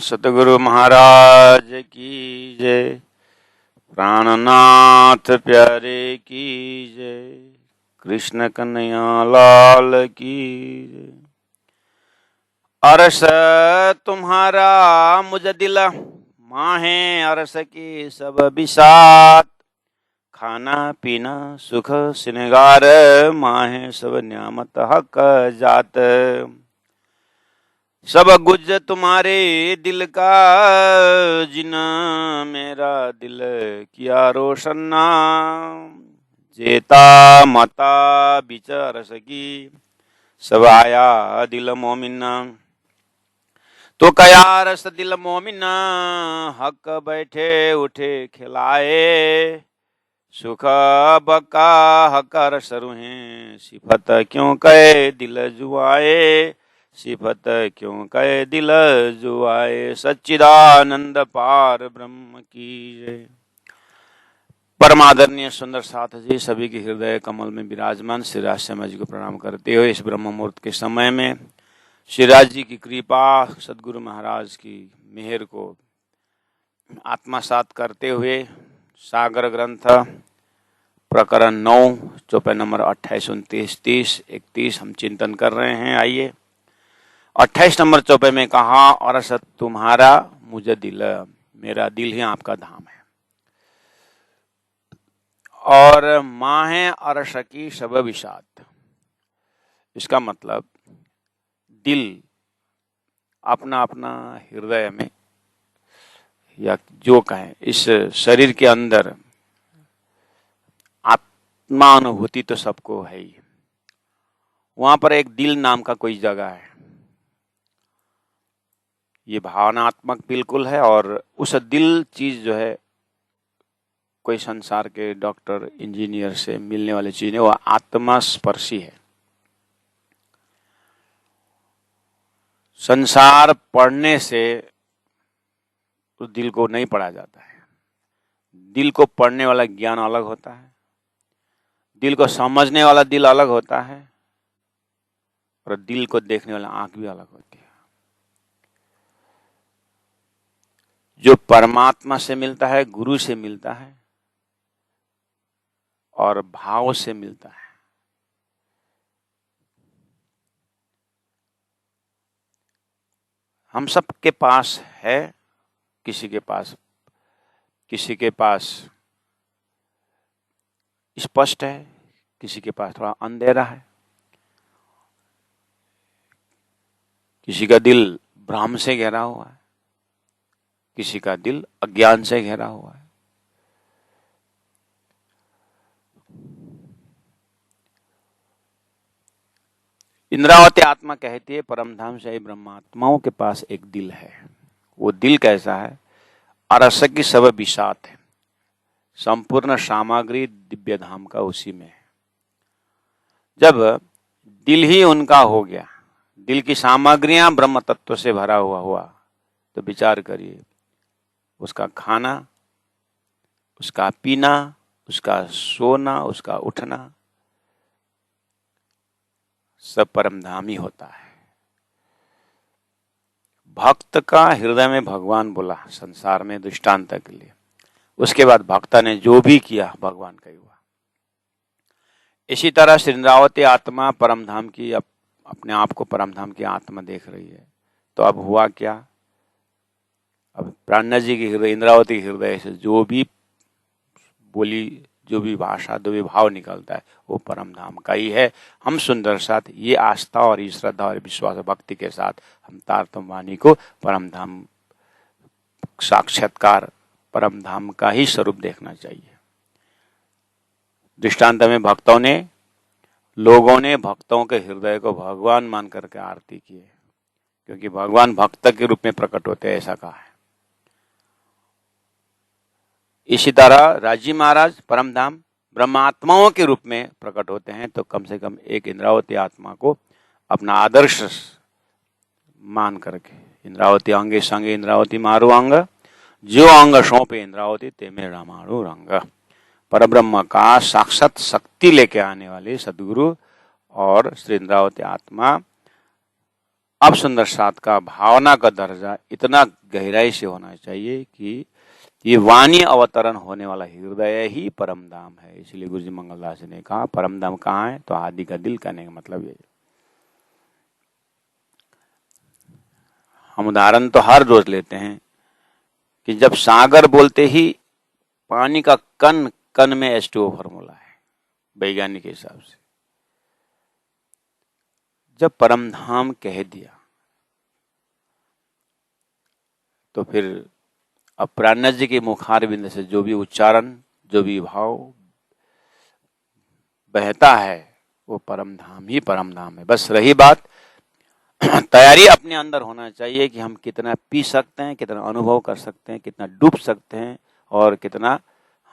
सतगुरु महाराज की जय। प्राणनाथ प्यारे की जय। कृष्ण कन्हैया लाल की जय। अरस तुम्हारा मुझ दिल माहे अरस की सब बिसात। खाना पीना सुख सिनगार माहे सब न्यामत हक जात। सब गुज तुम्हारे दिल का जिना मेरा दिल किया रोशना। जेता माता बिचार सकी सब आया दिल मोमिना। तो कया रस दिल मोमिना हक बैठे उठे खिलाए। सुख बका हक रस रुहे सिफत क्यों कहे दिल जुआए। सिफत क्यों कहे दिल जुआए। सच्चिदानंद पार ब्रह्म की जय। परमादरणीय सुंदर साथ जी, सभी के हृदय कमल में विराजमान श्री राज श्यामा जी को प्रणाम करते हुए इस ब्रह्म मुहूर्त के समय में श्री राज जी की कृपा, सदगुरु महाराज की मेहर को आत्मसात करते हुए सागर ग्रंथ प्रकरण 9 चौपाई नंबर 28, 29, 30, 31 हम चिंतन कर रहे हैं। आइए 28 नंबर चौपाई में कहा, और सत तुम्हारा मुझे दिल, मेरा दिल ही आपका धाम है। और माहे अरस की सब विषाद। इसका मतलब दिल अपना अपना हृदय में या जो कहें इस शरीर के अंदर आत्मा अनुभूति तो सबको है ही। वहां पर एक दिल नाम का कोई जगह है। ये भावनात्मक बिल्कुल है। और उस दिल चीज जो है कोई संसार के डॉक्टर इंजीनियर से मिलने वाली चीज है, वो आत्मा स्पर्शी है। संसार पढ़ने से तो दिल को नहीं पढ़ा जाता है। दिल को पढ़ने वाला ज्ञान अलग होता है, दिल को समझने वाला दिल अलग होता है, और दिल को देखने वाला आंख भी अलग होती है। जो परमात्मा से मिलता है, गुरु से मिलता है और भाव से मिलता है। हम सब के पास है, किसी के पास स्पष्ट है, किसी के पास थोड़ा अंधेरा है। किसी का दिल भ्रम से घेरा हुआ है, किसी का दिल अज्ञान से घेरा हुआ है। इंद्रावती आत्मा कहती है, परमधाम से ब्रह्मात्माओं के पास एक दिल है। वो दिल कैसा है? अरस की सब बिसात है। संपूर्ण सामग्री दिव्य धाम का उसी में है। जब दिल ही उनका हो गया, दिल की सामग्रियां ब्रह्म तत्व से भरा हुआ तो विचार करिए, उसका खाना, उसका पीना, उसका सोना, उसका उठना सब परमधाम ही होता है। भक्त का हृदय में भगवान बोला संसार में दृष्टांत के लिए। उसके बाद भक्त ने जो भी किया भगवान का ही हुआ। इसी तरह श्री इंद्रावती आत्मा परमधाम की अपने आप को परमधाम की आत्मा देख रही है। तो अब हुआ क्या? अब प्राणनाथ जी की हृदय, इंद्रावती हृदय से जो भी बोली, जो भी भाषा, जो भी भाव निकलता है वो परमधाम का ही है। हम सुंदर साथ ये आस्था और ये श्रद्धा और विश्वास और भक्ति के साथ हम तारतम वाणी को परमधाम साक्षात्कार परमधाम का ही स्वरूप देखना चाहिए। दृष्टांत में लोगों ने भक्तों के हृदय को भगवान मान करके आरती की है, क्योंकि भगवान भक्त के रूप में प्रकट होते हैं, ऐसा कहा है। इसी तरह राजी महाराज परमधाम ब्रह्मात्माओं के रूप में प्रकट होते हैं, तो कम से कम एक इंद्रावती आत्मा को अपना आदर्श मान करके, इंद्रावती अंगे संगे इंद्रावती मारू अंग, जो अंग सौंपे इंद्रावती ते में रामाणु रंग। परब्रह्म का साक्षात शक्ति लेके आने वाले सदगुरु और श्री इंद्रावती आत्मा अब सुंदर साथ का भावना का दर्जा इतना गहराई से होना चाहिए कि ये वाणी अवतरण होने वाला हृदय ही परम धाम है। इसलिए गुरु जी मंगलदास जी ने कहा परम धाम कहाँ है, तो आदि का दिल कहने का मतलब ये। हम उदाहरण तो हर रोज लेते हैं कि जब सागर बोलते ही पानी का कण कण में H2O फॉर्मूला है वैज्ञानिक के हिसाब से। जब परम धाम कह दिया तो फिर अब प्राणनाथ जी के मुखार बिंद से जो भी उच्चारण, जो भी भाव बहता है वो परम धाम ही परम धाम है। बस रही बात तैयारी अपने अंदर होना चाहिए कि हम कितना पी सकते हैं, कितना अनुभव कर सकते हैं, कितना डूब सकते हैं और कितना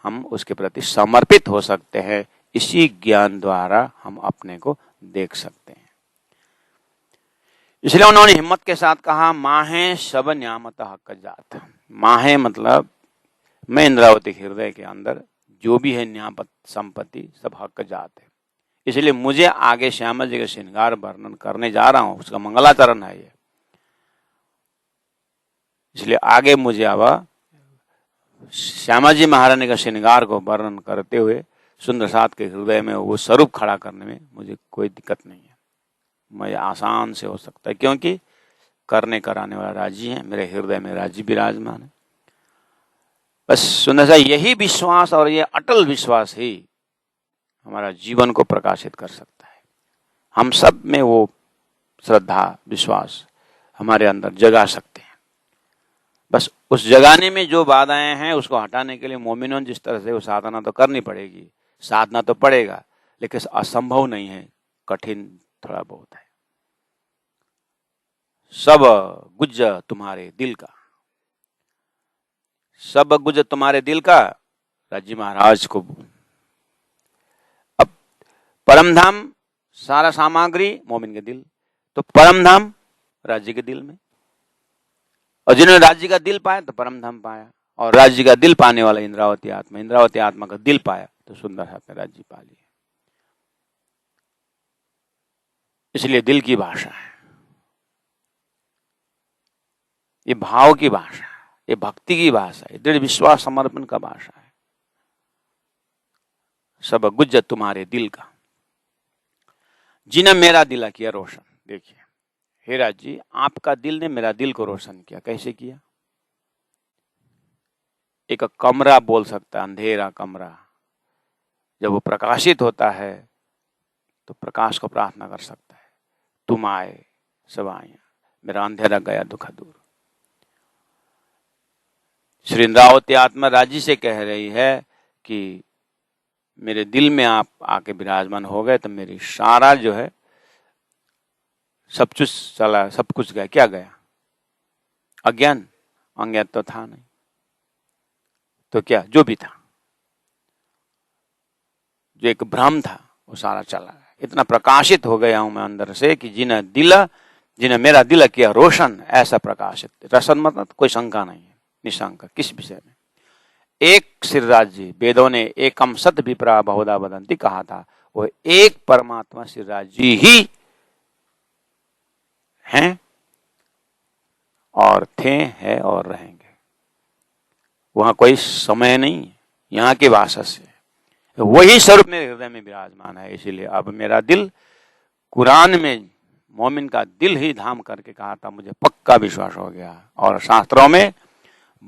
हम उसके प्रति समर्पित हो सकते हैं। इसी ज्ञान द्वारा हम अपने को देख सकते हैं। इसलिए उन्होंने हिम्मत के साथ कहा माहे सब न्यामत हक जात। माहे मतलब मैं इंद्रावती हृदय के अंदर जो भी है न्यामत संपत्ति सब हक जात है। इसलिए मुझे आगे श्यामा जी का श्रृंगार वर्णन करने जा रहा हूं, उसका मंगलाचरण है ये। इसलिए आगे मुझे अब श्यामा जी महारानी का श्रृंगार को वर्णन करते हुए सुंदर साथ के हृदय में वो स्वरूप खड़ा करने में मुझे कोई दिक्कत नहीं है। मुझे आसान से हो सकता है क्योंकि करने कराने वाला राजी है, मेरे हृदय में राजी विराजमान है। बस सुंदर सा यही विश्वास और ये अटल विश्वास ही हमारा जीवन को प्रकाशित कर सकता है। हम सब में वो श्रद्धा विश्वास हमारे अंदर जगा सकते हैं। बस उस जगाने में जो बाधाएं हैं उसको हटाने के लिए मोमिनों जिस तरह से वो साधना तो करनी पड़ेगी, साधना तो पड़ेगा, लेकिन असंभव नहीं है, कठिन थोड़ा बहुत है। सब गुज तुम्हारे दिल का, सब गुज तुम्हारे दिल का राजी महाराज को। अब परमधाम सारा सामग्री मोमिन के दिल, तो परमधाम राज्य के दिल में, और जिन्होंने राज्य का दिल पाया तो परमधाम पाया, और राज्य का दिल पाने वाला इंद्रावती आत्मा, इंद्रावती आत्मा का दिल पाया तो सुंदर साथ में राज्य पा लिया। इसलिए दिल की भाषा है, ये भाव की भाषा है, ये भक्ति की भाषा है, दृढ़ विश्वास समर्पण का भाषा है। सब गुज तुम्हारे दिल का, जिन्हें मेरा दिल किया रोशन। देखिए हे राज जी, आपका दिल ने मेरा दिल को रोशन किया। कैसे किया? एक कमरा बोल सकता है, अंधेरा कमरा जब वो प्रकाशित होता है तो प्रकाश को प्रार्थना कर सकता है, तुम आए सब आया, मेरा अंधेरा गया दुख दूर। श्री इंद्रावती आत्मा राजी से कह रही है कि मेरे दिल में आप आके विराजमान हो गए तो मेरी सारा जो है सब कुछ चला, सब कुछ गया। क्या गया? अज्ञान, अज्ञान तो था नहीं, तो क्या जो भी था, जो एक भ्रम था वो सारा चला गया। इतना प्रकाशित हो गया हूं मैं अंदर से कि जिन्हें मेरा दिल किया रोशन, ऐसा प्रकाशित। रसन मतलब कोई शंका नहीं है, निशंका किस विषय में। एक श्रीराज जी, वेदों ने एकम सत विप्रा बहुधा वदंती कहा था, वो एक परमात्मा श्रीराज जी ही हैं और थे, है और रहेंगे। वहां कोई समय नहीं है, यहाँ की भाषा से वही स्वरूप मेरे हृदय में विराजमान है। इसीलिए अब मेरा दिल, कुरान में मोमिन का दिल ही धाम करके कहा था, मुझे पक्का विश्वास हो गया। और शास्त्रों में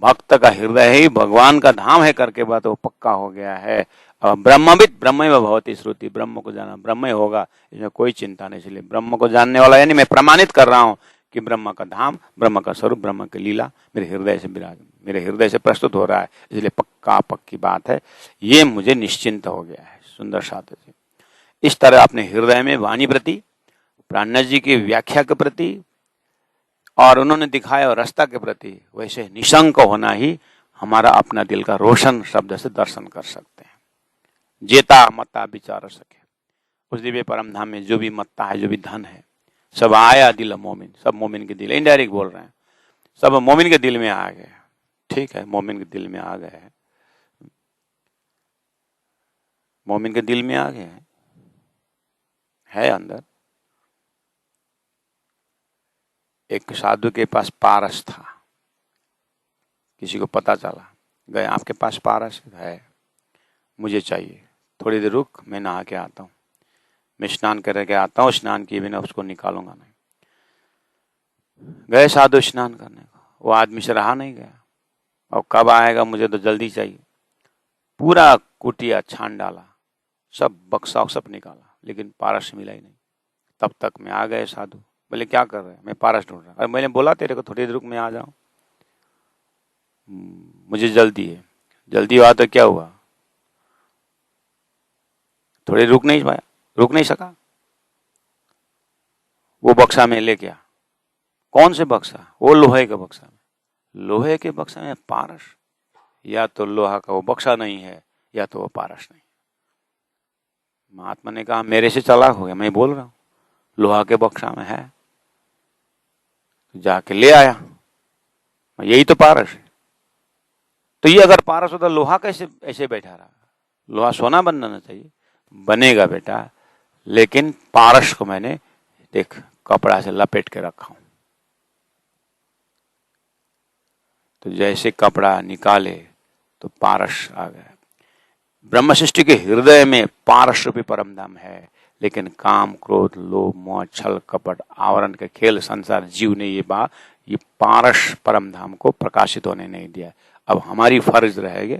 भक्त का हृदय ही भगवान का धाम है करके बात वो पक्का हो गया है। ब्रह्मविद ब्रह्म में भवति श्रुति, ब्रह्म को जाना ब्रह्म ही होगा, इसमें कोई चिंता नहीं। इसलिए ब्रह्म को जानने वाला, यानी मैं प्रमाणित कर रहा हूँ कि ब्रह्म का धाम, ब्रह्म का स्वरूप, ब्रह्म की लीला मेरे हृदय से विराज, मेरे हृदय से प्रस्तुत हो रहा है। इसलिए पक्का पक्की बात है, ये मुझे निश्चिंत हो गया है। सुंदर साथ से इस तरह अपने हृदय में वाणी प्रति, प्राणनाथ जी की व्याख्या के प्रति और उन्होंने दिखाया रास्ता के प्रति वैसे निशंक होना ही हमारा अपना दिल का रोशन शब्द से दर्शन कर सकते हैं। जेता मत्ता विचार सके, उस दिव्य परम धाम में जो भी मत्ता है, जो भी धन है, सब आया दिल मोमिन, सब मोमिन के दिल, इनडायरेक्ट बोल रहे हैं, सब मोमिन के दिल में आ गए। ठीक है, मोमिन के दिल में आ गए, मोमिन के दिल में आ गए, है अंदर। एक साधु के पास पारस था, किसी को पता चला, गए, आपके पास पारस है, मुझे चाहिए, थोड़ी देर रुक, मैं नहा के आता हूँ, मैं स्नान करके आता हूँ, स्नान किए बिना उसको निकालूंगा नहीं। गए साधु स्नान करने को, वो आदमी से रहा नहीं गया, और कब आएगा, मुझे तो जल्दी चाहिए। पूरा कुटिया छान डाला, सब बक्सा सब निकाला, लेकिन पारस मिला ही नहीं। तब तक में आ गए साधु, बोले क्या कर रहे हैं, मैं पारस ढूंढ रहा। अरे मैंने बोला तेरे को थोड़ी देर रुक, मैं आ जाऊं, मुझे जल्दी है। जल्दी हुआ तो क्या हुआ, थोड़ी रुक नहीं पाया, रुक नहीं सका। वो बक्सा में ले गया। कौन से बक्सा, वो लोहे के बक्सा में। लोहे के बक्सा में पारस, या तो लोहा का वो बक्सा नहीं है, या तो वो पारस नहीं। महात्मा ने कहा मेरे से चालाक हो गया, मैं बोल रहा हूं लोहा के बक्सा में है, जाके ले आया, यही तो पारस है। तो ये अगर पारस होता, लोहा कैसे ऐसे बैठा रहा। लोहा सोना बनना चाहिए, बनेगा बेटा, लेकिन पारस को मैंने देख कपड़ा से लपेट के रखा हूं। तो जैसे कपड़ा निकाले तो पारस आ गया। ब्रह्म सृष्टि के हृदय में पारस रूपी परम धाम है, लेकिन काम क्रोध लोभ मोह छल कपट आवरण के खेल संसार जीव ने ये पारस परम धाम को प्रकाशित होने नहीं दिया। अब हमारी फर्ज रहेगी,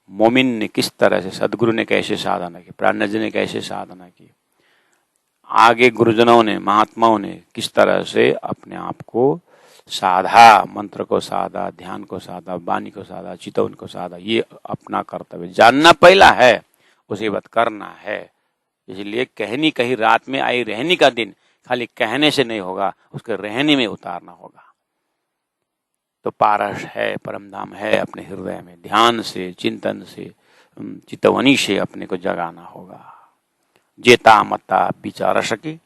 मोमिन ने किस तरह से, सदगुरु ने कैसे साधना की, प्राणनाथ जी ने कैसे साधना की, आगे गुरुजनों ने महात्माओं ने किस तरह से अपने आप को साधा, मंत्र को साधा, ध्यान को साधा, वाणी को साधा, चितवन को साधा। ये अपना कर्तव्य, जानना पहला है, उसी बात करना है। इसलिए कहनी कहीं रात में आई रहनी का दिन खाली कहने से नहीं होगा, उसके रहने में उतारना होगा। तो पारस है, परमधाम है अपने हृदय में, ध्यान से, चिंतन से, चितवनी से अपने को जगाना होगा। जेता मता विचार सके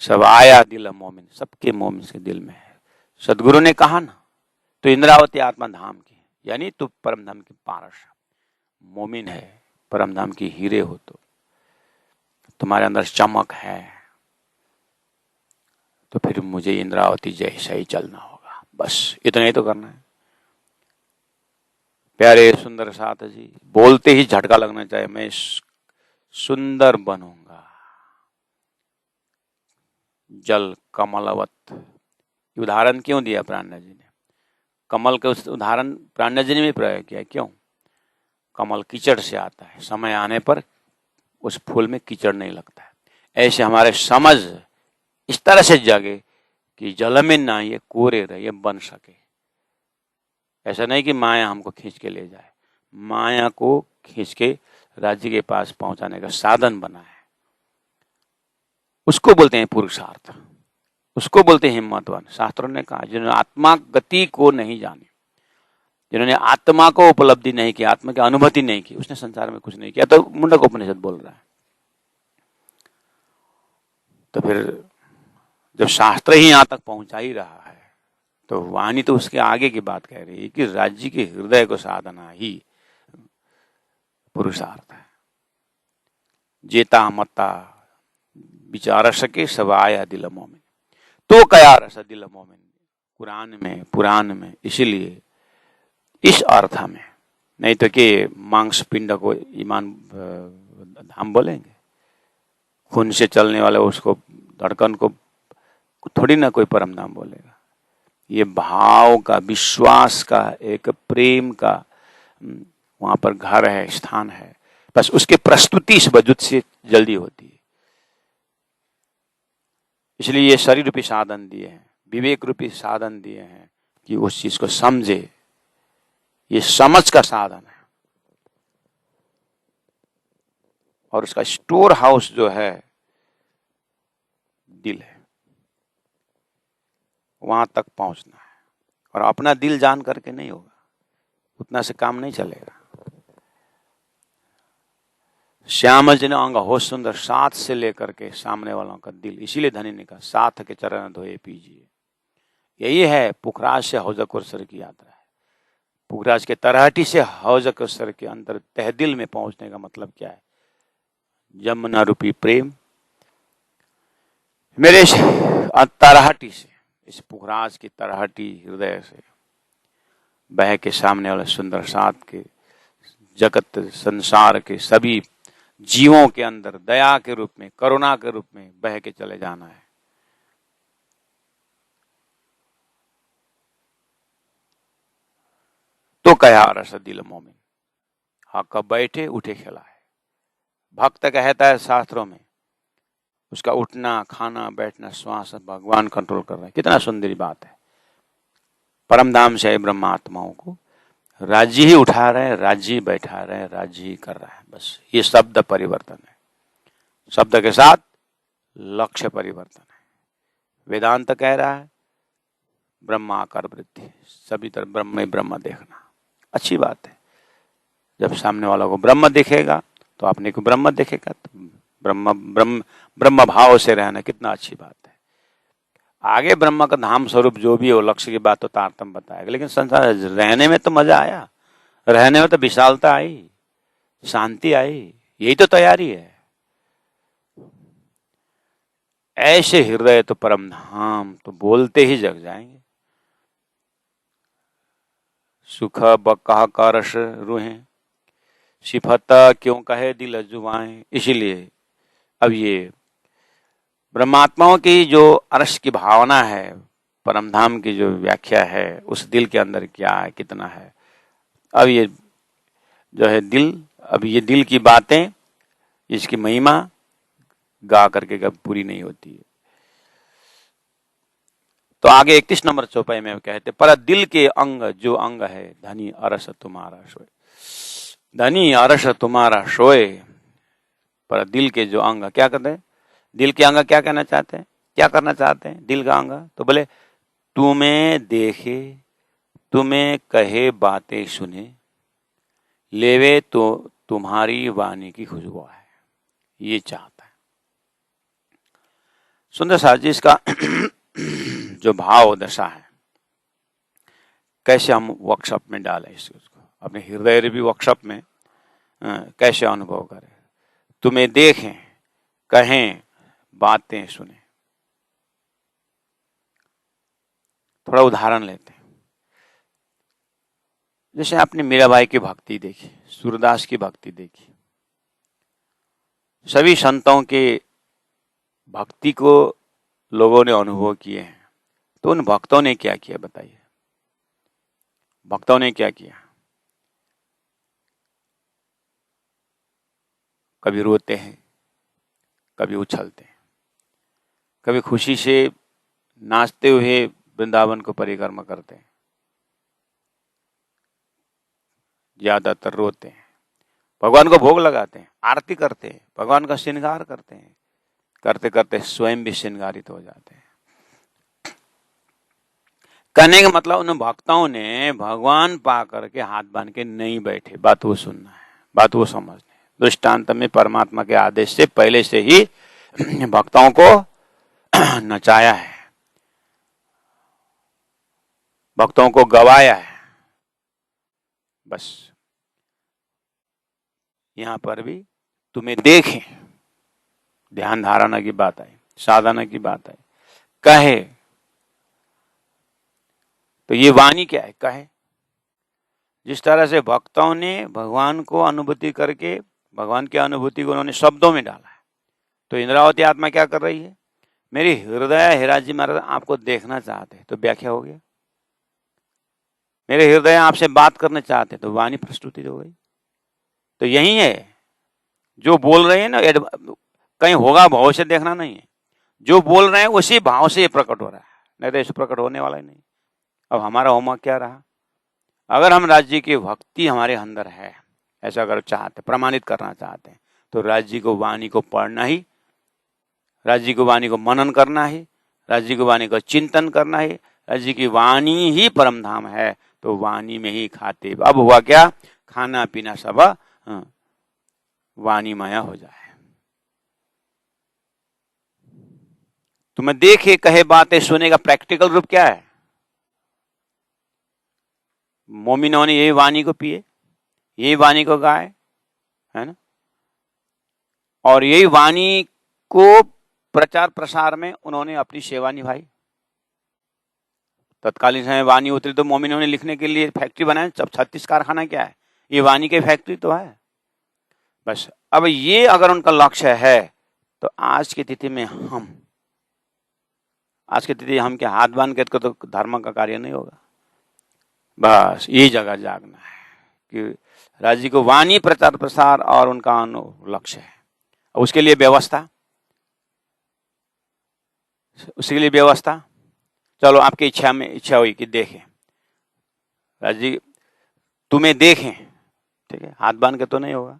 सब आया दिल मोमिन, सबके मोमिन के दिल में है। सदगुरु ने कहा ना, तो इंद्रावती आत्मा धाम की, यानी तू परमधाम की पारस मोमिन है, परमधाम की हीरे हो, तो तुम्हारे अंदर चमक है, तो फिर मुझे इंद्रावती जैसा ही चलना होगा, बस इतना ही तो करना है। प्यारे सुंदर साथ जी, बोलते ही झटका लगना चाहिए, मैं सुंदर बनूंगा, जल कमलवत। उदाहरण क्यों दिया प्राणनाथ जी ने, कमल का उदाहरण प्राणनाथ जी ने भी प्रयोग किया। क्यों, कमल कीचड़ से आता है, समय आने पर उस फूल में कीचड़ नहीं लगता है। ऐसे हमारे समझ इस तरह से जागे कि जल में ना ये कोरे रहे, ये बन सके। ऐसा नहीं कि माया हमको खींच के ले जाए, माया को खींच के राज्य के पास पहुंचाने का साधन बना है। उसको बोलते हैं पुरुषार्थ, उसको बोलते हैं हिम्मतवान। शास्त्रों ने कहा जिन्होंने आत्मा गति को नहीं जानी, जिन्होंने आत्मा को उपलब्धि नहीं की, आत्मा की अनुभूति नहीं की, उसने संसार में कुछ नहीं किया। तो मुंडक उपनिषद बोल रहा है। तो फिर जब शास्त्र ही यहां तक पहुंचा ही रहा है, तो वाणी तो उसके आगे की बात कह रही है कि राज्य के हृदय को साधना ही पुरुषार्थ है। जेता मता विचार सके सब आया दिल मोमिन, तो कया रस दिल मोमिन, कुरान में पुराण में। इसीलिए इस अर्थ में, नहीं तो कि मांस पिंड को ईमान धाम बोलेंगे, खून से चलने वाले उसको, धड़कन को थोड़ी ना कोई परम नाम बोलेगा। ये भाव का, विश्वास का, एक प्रेम का वहां पर घर है, स्थान है। बस उसके प्रस्तुति इस वजूद से जल्दी होती है। इसलिए ये शरीर रूपी साधन दिए हैं, विवेक रूपी साधन दिए हैं कि उस चीज को समझे। ये समझ का साधन है, और उसका स्टोर हाउस जो है दिल है, वहां तक पहुंचना है। और अपना दिल जान करके नहीं होगा, उतना से काम नहीं चलेगा। श्यामल जी ने अंग हो सुंदर, साथ से लेकर के सामने वालों का दिल। इसीलिए धनी ने कहा साथ के चरण धोए पीजिए। यही है पुखराज से हौजकुरसर की यात्रा है। पुखराज के तरहटी से हौजकुरसर के अंदर तहदिल में पहुंचने का मतलब क्या है? जमुना रूपी प्रेम मेरे तरहटी से इस पुखराज की तरहटी हृदय से बह के सामने वाले सुंदर साथ के जगत संसार के सभी जीवों के अंदर दया के रूप में, करुणा के रूप में बह के चले जाना है। तो कहा रस दिल मोमिन, हाँ कब बैठे उठे खिलाए। भक्त कहता है शास्त्रों में, उसका उठना, खाना, बैठना, श्वास भगवान कंट्रोल कर रहे हैं। कितना सुंदर बात है। परम धाम से ब्रह्मात्माओं को राज्य ही उठा रहे हैं, राज्य ही बैठा रहे हैं, राज्य ही कर रहा है। बस ये शब्द परिवर्तन है, शब्द के साथ लक्ष्य परिवर्तन है। वेदांत कह रहा है ब्रह्माकार वृद्धि, सभी तरफ ब्रह्म में ब्रह्म देखना। अच्छी बात है, जब सामने वाला को ब्रह्म दिखेगा तो अपने को ब्रह्म दिखेगा। तो ब्रह्म ब्रह्म ब्रह्म भाव से रहना कितना अच्छी बात है। आगे ब्रह्म का धाम स्वरूप जो भी हो, लक्ष्य की बात तो तारतम्य बताएगा, लेकिन संसार रहने में तो मजा आया, रहने में तो विशालता आई, शांति आई, यही तो तैयारी है। ऐसे हृदय तो परम धाम तो बोलते ही जग जाएंगे। सुख बकह का रस रूहें, सिफत क्यों कहे दिल जुबाएं। इसीलिए अब ये ब्रह्मात्माओं की जो अर्श की भावना है, परम धाम की जो व्याख्या है, उस दिल के अंदर क्या है, कितना है। अब ये जो है दिल, अब ये दिल की बातें, इसकी महिमा गा करके कभी पूरी नहीं होती है। तो आगे 31 नंबर चौपाई में कहते, पर दिल के अंग जो अंग है, धनी अरस तुम्हारा सोए। धनी अरस तुम्हारा सोए, पर दिल के जो अंग क्या कहते हैं, दिल के अंग क्या कहना चाहते हैं, क्या करना चाहते हैं दिल का अंग। तो बोले तुम्हें देखे, तुम्हें कहे बातें सुने, लेवे तो तुम्हारी वाणी की खुशबू है, ये चाहता है। सुंदर साहब जी, इसका जो भाव दशा है, कैसे हम वर्कशॉप में डालें इसको, अपने हृदय रूपी वर्कशॉप में कैसे अनुभव करें। तुम्हें देखें, कहें, बातें सुने। थोड़ा उदाहरण लेते हैं। जैसे आपने मीराबाई की भक्ति देखी, सूरदास की भक्ति देखी, सभी संतों के भक्ति को लोगों ने अनुभव किए हैं। तो उन भक्तों ने क्या किया बताइए, भक्तों ने क्या किया। कभी रोते हैं, कभी उछलते हैं, कभी खुशी से नाचते हुए वृंदावन को परिक्रमा करते हैं, ज्यादातर रोते हैं, भगवान को भोग लगाते हैं, आरती करते हैं, भगवान का श्रृंगार करते हैं, करते करते स्वयं भी श्रृंगारित हो जाते हैं। कहने का मतलब उन भक्तों ने भगवान पा करके हाथ बांध के नहीं बैठे, बात वो सुनना है, बात वो समझना है। दृष्टांत में परमात्मा के आदेश से पहले से ही भक्तों को नचाया है, भक्तों को गवाया है। बस यहां पर भी तुम्हें देखें, ध्यान धारणा की बात आई, साधना की बात आई, कहे। तो ये वाणी क्या है, कहे। जिस तरह से भक्तों ने भगवान को अनुभूति करके, भगवान की अनुभूति को उन्होंने शब्दों में डाला है, तो इंद्रावती आत्मा क्या कर रही है, मेरी हृदय हिराजी महाराज आपको देखना चाहते हैं, तो व्याख्या हो गया। मेरे हृदय आपसे बात करना चाहते हैं, तो वाणी प्रस्तुति हो गई। तो यही है, जो बोल रहे हैं ना, कहीं होगा भाव से देखना नहीं है, जो बोल रहे हैं उसी भाव से ये प्रकट हो रहा है, नहीं तो ऐसे प्रकट होने वाला ही नहीं। अब हमारा होमवर्क क्या रहा, अगर हम राज्य की भक्ति हमारे अंदर है, ऐसा अगर चाहते, प्रमाणित करना चाहते हैं, तो राज्य को वाणी को पढ़ना ही, राज्य की वाणी को मनन करना ही, राज्य की वाणी का चिंतन करना ही। राज्य की वाणी ही परम धाम है, तो वाणी में ही खाते। अब हुआ क्या, खाना पीना सब वाणी माया हो जाए। तुम्हें देखे, कहे, बातें सुने का प्रैक्टिकल रूप क्या है, मोमिनों ने यही वाणी को पिए, यही वाणी को गाए, है ना, और यही वाणी को प्रचार प्रसार में उन्होंने अपनी सेवा निभाई। तत्कालीन समय वाणी उतरी तो मोमिनों ने लिखने के लिए फैक्ट्री बनाए। सब 36 कारखाना क्या है, ये वाणी की फैक्ट्री तो है बस। अब ये अगर उनका लक्ष्य है तो आज की तिथि में हम क्या हाथ बांध के तो धर्म का कार्य नहीं होगा। बस ये जगह जागना है कि राज्य जी को वाणी प्रचार प्रसार और उनका लक्ष्य है। उसके लिए व्यवस्था, चलो आपकी इच्छा हुई कि देखें राज्य जी, तुम्हें देखें, ठीक है, हाथ बांध के तो नहीं होगा।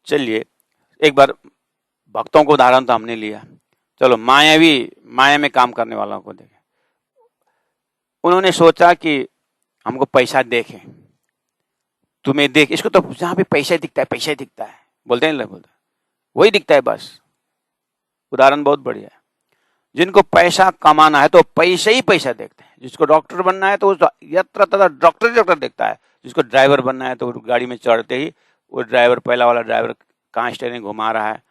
चलिए एक बार भक्तों को उदाहरण तो हमने लिया, चलो माया में काम करने वालों को देखें। उन्होंने सोचा कि हमको पैसा देखें, तुम्हें देख, इसको तो जहां पे पैसा दिखता है बोलते हैं ना, बोलते वही दिखता है बस। उदाहरण बहुत बढ़िया है। जिनको पैसा कमाना है तो पैसे ही पैसा देखते हैं। जिसको डॉक्टर बनना है तो यत्र तथा डॉक्टर देखता है। जिसको ड्राइवर बनना है तो गाड़ी में चढ़ते ही वो ड्राइवर, पहला वाला ड्राइवर कहाँ स्टीयरिंग घुमा रहा है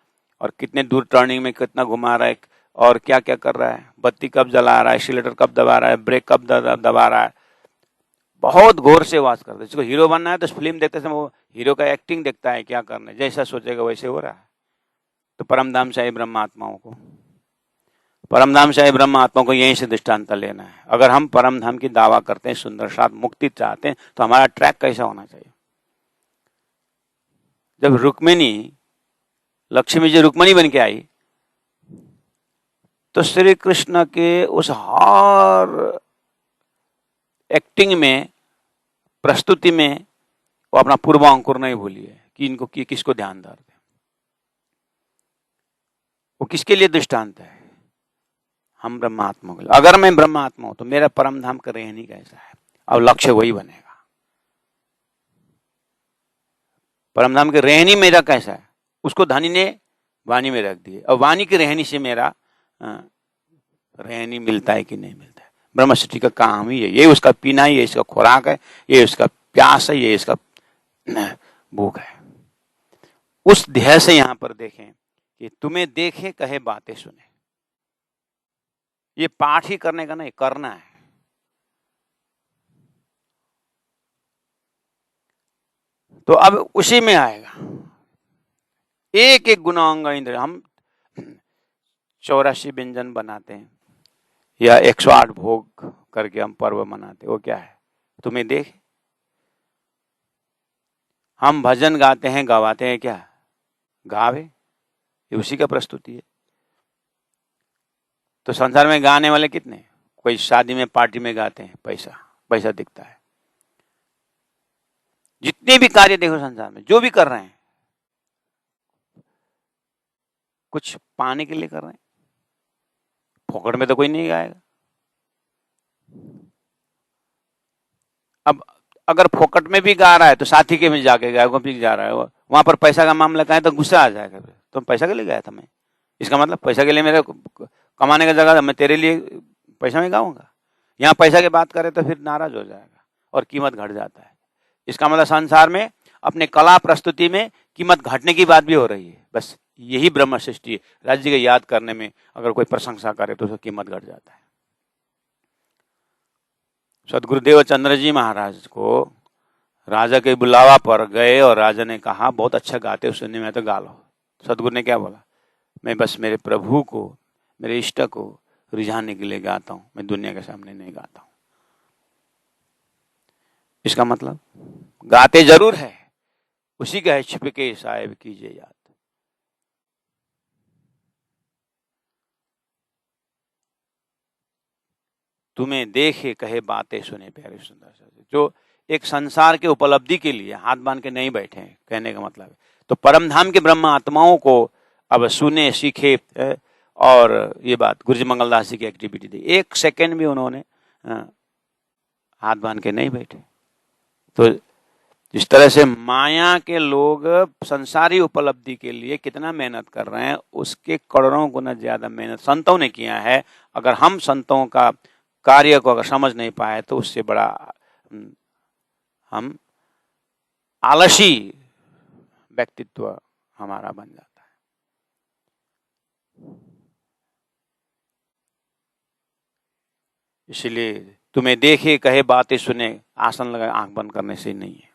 और कितने दूर टर्निंग में कितना घुमा रहा है और क्या क्या कर रहा है, बत्ती कब जला रहा है, एक्सीलेटर कब दबा रहा है, ब्रेक कब दबा रहा है, बहुत गौर से वाच करते हैं। जिसको हीरो बनना है तो फिल्म देखते समय वो हीरो का एक्टिंग देखता है, क्या करना है, जैसा सोचेगा वैसे हो रहा है। तो परमधाम शाही ब्रह्म आत्माओं को यहीं से दृष्टांत लेना है। अगर हम परम धाम की दावा करते हैं, सुंदर साथ मुक्ति चाहते हैं, तो हमारा ट्रैक कैसा होना चाहिए। जब लक्ष्मी जी रुक्मिणी बन के आई तो श्री कृष्ण के उस हर एक्टिंग में, प्रस्तुति में वो अपना पूर्वांकुर नहीं भूली है कि इनको किसको ध्यान दे, वो किसके लिए दृष्टांत है। हम ब्रह्मात्मा को, अगर मैं ब्रह्मात्मा हूं तो मेरा परम धाम का रहनी कैसा है, अब लक्ष्य वही बनेगा। परम धाम के रहनी मेरा कैसा है, उसको धनी ने वाणी में रख दिए। और वाणी की रहनी से मेरा रहनी मिलता है कि नहीं मिलता है। ब्रह्म सृष्टि का काम ही है, ये उसका पीना है, ये इसका खुराक है, ये उसका प्यास है, ये इसका भूख है। उस ध्येय से यहां पर देखें कि तुम्हें देखे कहे बातें सुने। ये पाठ ही करने का नहीं, करना है। तो अब उसी में आएगा एक एक गुणांग इंद्र। हम 84 व्यंजन बनाते हैं या 108 भोग करके हम पर्व मनाते, वो क्या है, तुम्हें देख। हम भजन गाते हैं, गवाते हैं, क्या गावे, ये उसी का प्रस्तुति है। तो संसार में गाने वाले कितने, कोई शादी में पार्टी में गाते हैं, पैसा दिखता है। जितने भी कार्य देखो संसार में, जो भी कर रहे हैं, कुछ पाने के लिए कर रहे हैं, फोकट में तो कोई नहीं गाएगा। अब अगर फोकट में भी गा रहा है तो साथी के में जाके गाएगा, भी जा रहा है, वहां पर पैसा का मामला कहें तो गुस्सा आ जाएगा। तो पैसा के लिए गाया था मैं, इसका मतलब पैसा के लिए, मेरे कमाने का जगह मैं तेरे लिए पैसा में गाऊंगा। यहाँ पैसा की बात करें तो फिर नाराज हो जाएगा और कीमत घट जाता है। इसका मतलब संसार में अपने कला प्रस्तुति में कीमत घटने की बात भी हो रही है। बस यही ब्रह्म सृष्टि है। राज्य के याद करने में अगर कोई प्रशंसा करे तो उसकी कीमत घट जाता है। सदगुरुदेव चंद्र जी महाराज को राजा के बुलावा पर गए और राजा ने कहा बहुत अच्छा गाते हो, सुनने में तो गा लो। सदगुरु ने क्या बोला, मैं बस मेरे प्रभु को, मेरे इष्ट को रिझाने के लिए गाता हूं, मैं दुनिया के सामने नहीं गाता हूं। इसका मतलब गाते जरूर है, उसी का है छिपके साहिब कीजिए याद। तुम्हें देखे कहे बातें सुने प्यारे सुंदर सा, जो एक संसार के उपलब्धि के लिए हाथ बांध के नहीं बैठे हैं, कहने का मतलब है। तो परम धाम के ब्रह्म आत्माओं को अब सुने, सीखे। और ये बात गुरुजी मंगलदास जी की एक्टिविटी थी, एक सेकंड भी उन्होंने हाथ बांध के नहीं बैठे। तो जिस तरह से माया के लोग संसारी उपलब्धि के लिए कितना मेहनत कर रहे हैं, उसके करोड़ों गुना ज्यादा मेहनत संतों ने किया है। अगर हम संतों का कार्य को अगर समझ नहीं पाए तो उससे बड़ा हम आलसी व्यक्तित्व हमारा बन जाता है। इसलिए तुम्हें देखे कहे बातें सुने, आसन लगाए आंख बंद करने से नहीं है।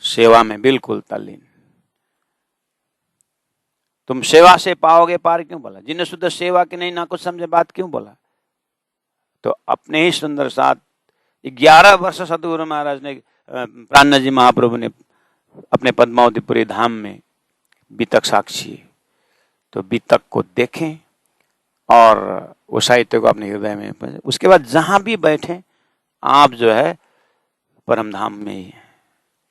सेवा में बिल्कुल तल्लीन। तुम सेवा से पाओगे पार क्यों बोला? जिन्हें शुद्ध सेवा की नहीं ना कुछ समझे बात क्यों बोला? तो अपने ही सुंदर साथ 11 वर्ष सतगुरु महाराज ने प्राणनाथ जी महाप्रभु ने अपने पद्मावतीपुरी धाम में बीतक साक्षी है, तो बीतक को देखें और वो साहित्य को अपने हृदय में, उसके बाद जहां भी बैठे आप जो है परम धाम में ही है।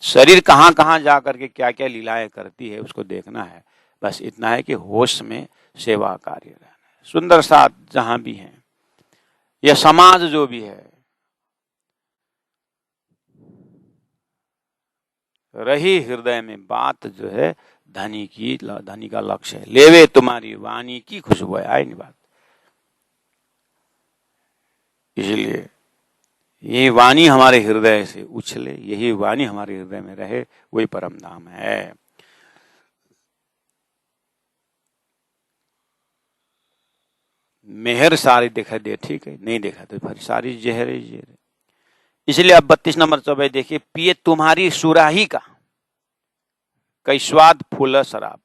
शरीर कहाँ कहाँ जा करके क्या क्या लीलाएं करती है उसको देखना है, बस इतना है कि होश में सेवा कार्य रहना है। सुंदर साथ जहां भी है, यह समाज जो भी है, रही हृदय में बात जो है धनी का लक्ष्य है। लेवे तुम्हारी वाणी की खुशबू है, आई नहीं बात। इसलिए ये वाणी हमारे हृदय से उछले, यही वाणी हमारे हृदय में रहे, वही परम धाम है। मेहर सारी दिखाई दे, ठीक है, नहीं देखा तो फिर सारी जहर ही जहर है। इसलिए अब 32 नंबर चौपाई देखिए, पिए तुम्हारी सुराही का कई स्वाद फूल शराब।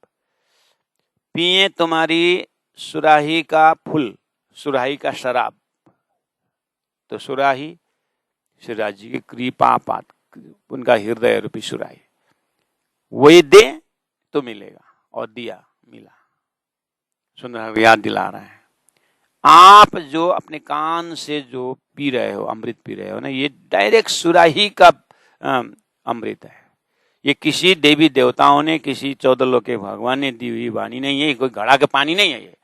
पिए तुम्हारी सुराही का फूल, सुराही का शराब। तो सुराही श्रीराज जी की कृपा पात, उनका हृदय रूपी सुराही, वही दे तो मिलेगा, और दिया मिला। सुंदर याद दिला रहे हैं। आप जो अपने कान से जो पी रहे हो, अमृत पी रहे हो ना, ये डायरेक्ट सुराही का अमृत है। ये किसी देवी देवताओं ने, किसी 14 लोक के भगवान ने दी हुई वाणी नहीं है, कोई घड़ा का पानी नहीं है।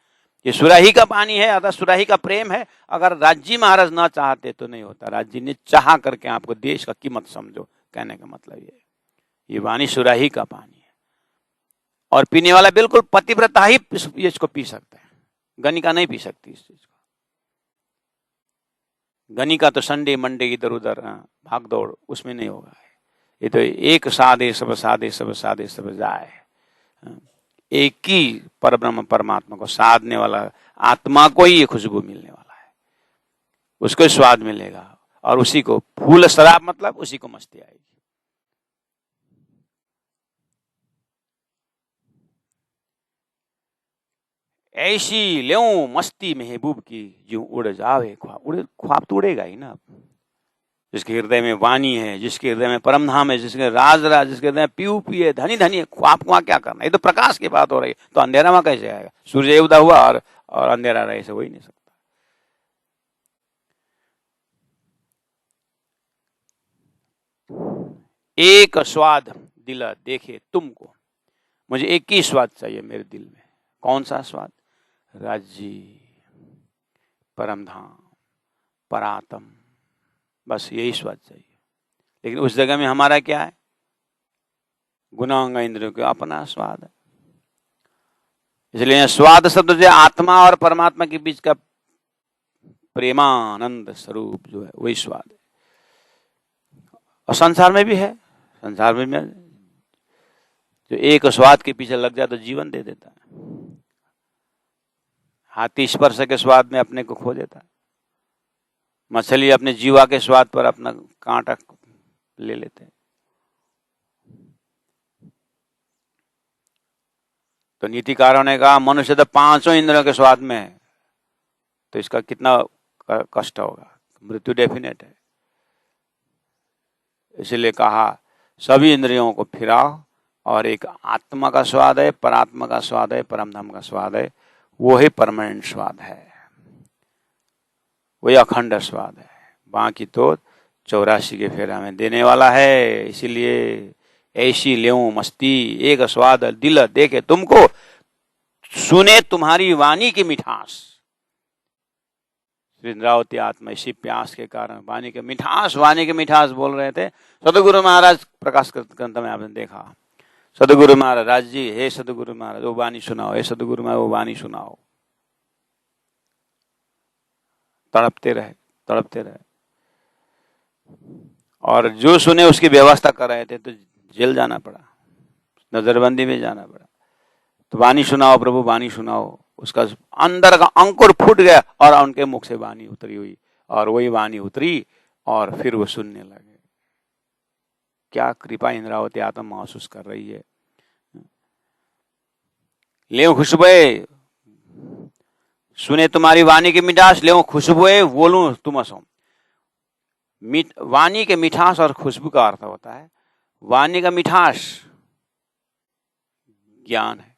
ये सुराही का पानी है, अगर सुराही का प्रेम है। अगर राजी महाराज ना चाहते तो नहीं होता, राजी ने चाह करके आपको देश का कीमत समझो, कहने का मतलब ये वाणी सुराही का पानी है। और पीने वाला बिल्कुल पतिव्रता ही इसको पी सकता है, गणिका नहीं पी सकती इस चीज को। गणिका तो संडे मंडे इधर उधर भाग दौड़, उसमें नहीं होगा। ये तो एक साधे सब साधे सब साधे सब जाए, एक ही परब्रह्म परमात्मा को साधने वाला आत्मा को ही ये खुशबू मिलने वाला है, उसको स्वाद मिलेगा, और उसी को फूल शराब मतलब उसी को मस्ती आएगी। ऐसी ल्यों मस्ती महबूब की यूं उड़ जावे ख्वाब। ख्वाब तो उड़ेगा ही ना, जिसके हृदय में वाणी है, जिसके हृदय में परम धाम है, जिसके राज, जिसके हृदय में पीऊ पिए धनी धनी है, ख्वाब को क्या करना? ये तो प्रकाश की बात हो रही है, तो अंधेरा में कैसे आएगा? सूर्य उदय हुआ और अंधेरा रहे, से हो ही नहीं सकता। एक स्वाद दिल देखे तुमको, मुझे एक ही स्वाद चाहिए मेरे दिल में। कौन सा स्वाद? राज्य, परम धाम, परात्म, बस यही स्वाद चाहिए। लेकिन उस जगह में हमारा क्या है? गुणांग इंद्रियों का अपना स्वाद है। इसलिए स्वाद शब्द जो आत्मा और परमात्मा के बीच का प्रेमानंद स्वरूप जो है, वही स्वाद है। और संसार में भी है, संसार में जो एक स्वाद के पीछे लग जाए तो जीवन दे देता है। हाथी स्पर्श के स्वाद में अपने को खो देता है, मछली अपने जीवा के स्वाद पर अपना कांटा ले लेते हैं। तो नीतिकारों ने कहा मनुष्य तो 5 इंद्रियों के स्वाद में है, तो इसका कितना कष्ट होगा? मृत्यु डेफिनेट है। इसलिए कहा सभी इंद्रियों को फिराओ, और एक आत्मा का स्वाद है, परात्मा का स्वाद है, परम धाम का स्वाद है, वो ही परमानेंट स्वाद है, वही अखंड स्वाद है। बाकी तो 84 के फेरा में देने वाला है। इसीलिए ऐसी ल्यों मस्ती एक स्वाद दिल देखे तुमको, सुने तुम्हारी वाणी की मिठास। इंद्रावती आत्मा इसी प्यास के कारण वाणी के मिठास बोल रहे थे। सदगुरु महाराज प्रकाश ग्रंथ में आपने देखा, सदगुरु महाराज जी, हे सदगुरु महाराज वो वाणी सुनाओ, हे सदगुरु महाराज वो वाणी सुनाओ। तड़पते रहे, और जो सुने उसकी व्यवस्था कर रहे थे, तो जेल जाना पड़ा, नजरबंदी में जाना पड़ा। तो वाणी सुनाओ प्रभु, वाणी सुनाओ। उसका अंदर का अंकुर फूट गया और उनके मुख से वाणी उतरी हुई, और वही वाणी उतरी और फिर वो सुनने लगे। क्या कृपा इंद्रावती आत्मा महसूस कर रही है। ले खुशबुए, सुने तुम्हारी वाणी की मिठास, ले खुशबुए बोलूं तुम सो। वाणी के मिठास और खुशबू का अर्थ होता है, वाणी का मिठास ज्ञान है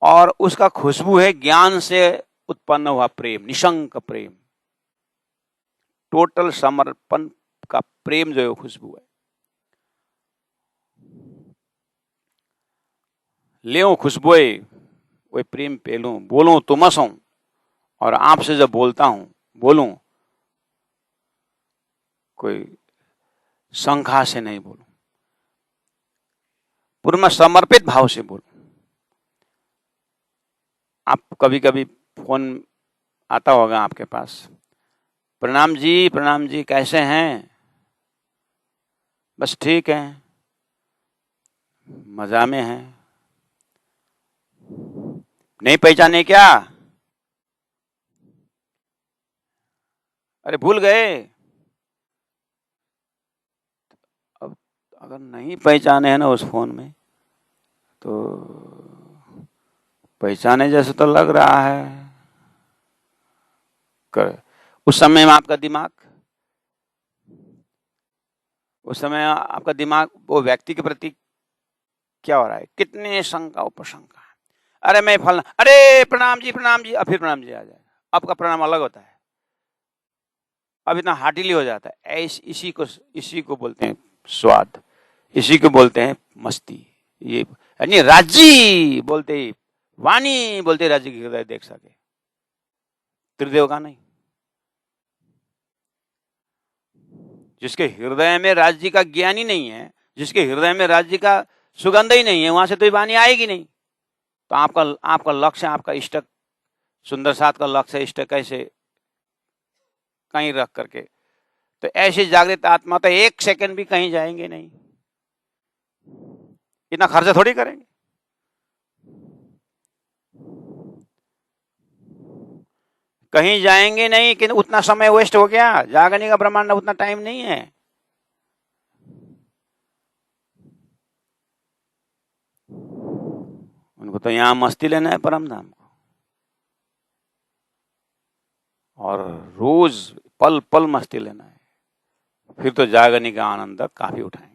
और उसका खुशबू है ज्ञान से उत्पन्न हुआ प्रेम, निशंक प्रेम, टोटल समर्पण का प्रेम जो है वो खुशबू है। ले खुशबुए वो प्रेम पे लूं, बोलूं तुमस हूं, और आपसे जब बोलता हूं बोलूं कोई शंका से नहीं बोलूं, पूर्ण समर्पित भाव से बोलूं। आप कभी कभी फोन आता होगा आपके पास, प्रणाम जी कैसे हैं, बस ठीक है, मजा में हैं, नहीं पहचाने क्या, अरे भूल गए। अब अगर नहीं पहचाने हैं ना उस फोन में, तो पहचाने जैसे तो लग रहा है। उस समय में आपका दिमाग वो व्यक्ति के प्रति क्या हो रहा है, कितने शंका उपशंका है। अरे मैं फलना, अरे प्रणाम जी, अब फिर प्रणाम जी आ जाएगा, आपका प्रणाम अलग होता है, अब इतना हार्टिली हो जाता है। इसी को बोलते हैं स्वाद, इसी को बोलते हैं मस्ती। ये यानी राज्य बोलते ही, वाणी बोलते राज्य की हृदय देख सके, त्रिदेव का नहीं। जिसके हृदय में राज्य का ज्ञान ही नहीं है, जिसके हृदय में राज्य का सुगंध ही नहीं है, वहां से तो वाणी आएगी नहीं। तो आपका लक्ष्य, आपका इष्ट, सुंदर साथ का लक्ष्य इष्ट कैसे कहीं रख करके, तो ऐसी जागृत आत्मा तो एक सेकंड भी कहीं जाएंगे नहीं, इतना खर्चा थोड़ी करेंगे। कहीं जाएंगे नहीं कि उतना समय वेस्ट हो गया, जागने का ब्रह्मांड उतना टाइम नहीं है। उनको तो यहां मस्ती लेना है परम धाम को, और रोज पल पल मस्ती लेना है, फिर तो जागने का आनंद काफी उठाएंगे।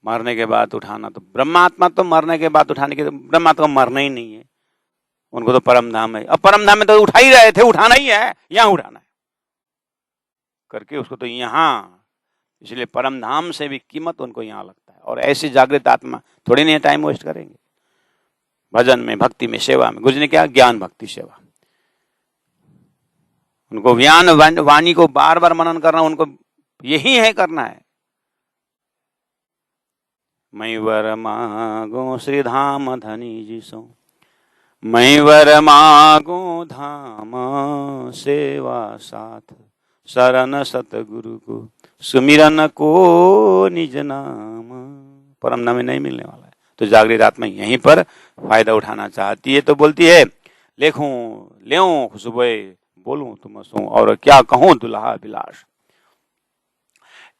मरने के बाद उठाना तो ब्रह्मात्मा, तो मरने के बाद उठाने के, ब्रह्मात्मा मरना ही नहीं है, उनको तो परम धाम है। अब परम धाम में तो उठा ही रहे थे, उठाना ही है, यहां उठाना है करके उसको तो यहां, इसलिए परम धाम से भी कीमत उनको यहां लगता है। और ऐसी जागृत आत्मा थोड़ी नहीं टाइम वेस्ट करेंगे भजन में, भक्ति में, सेवा में। गुजने क्या, ज्ञान भक्ति सेवा, उनको ज्ञान वाणी को बार बार मनन करना, उनको यही है करना है। मैं वर मागो श्री धाम धनी जी सो, मैं वर मागो धाम सेवा साथ, शरण सतगुरु को सुमिरन को निज नाम। परम नाम में नहीं मिलने वाला है, तो जागृत आत्मा यहीं पर फायदा उठाना चाहती है, तो बोलती है लेखूं लेऊं खुशबुए, बोलूं तुम सो, और क्या कहूं दुल्हा बिलास।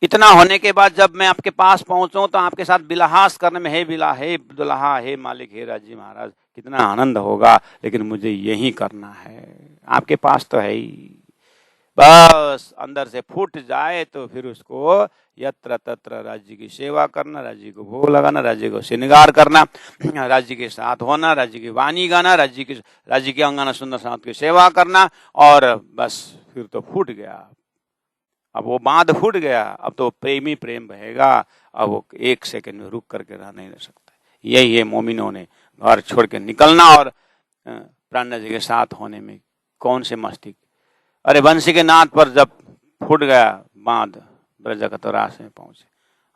इतना होने के बाद जब मैं आपके पास पहुंचूं तो आपके साथ बिलाहास करने में, हे बिला, हे दुल्हा, हे मालिक, हे राजी महाराज, कितना आनंद होगा, लेकिन मुझे यही करना है, आपके पास तो है ही। बस अंदर से फूट जाए तो फिर उसको यत्र तत्र राज्य की सेवा करना, राज्य को भोग लगाना, राज्य को श्रृंगार करना, राज्य के साथ होना, राज्य की वाणी गाना, राज्य की अंगना सुंदर साथ की सेवा करना, और बस फिर तो फूट गया। अब वो बांध फूट गया, अब तो प्रेमी प्रेम बहेगा, अब वो एक सेकंड में रुक करके रह नहीं रह सकता। यही है मोमिनों ने घर छोड़ के निकलना और प्राण जी के साथ होने में कौन से मस्ती। अरे बंसी के नाद पर जब फूट गया बांध, ब्रजकतरास में पहुंचे।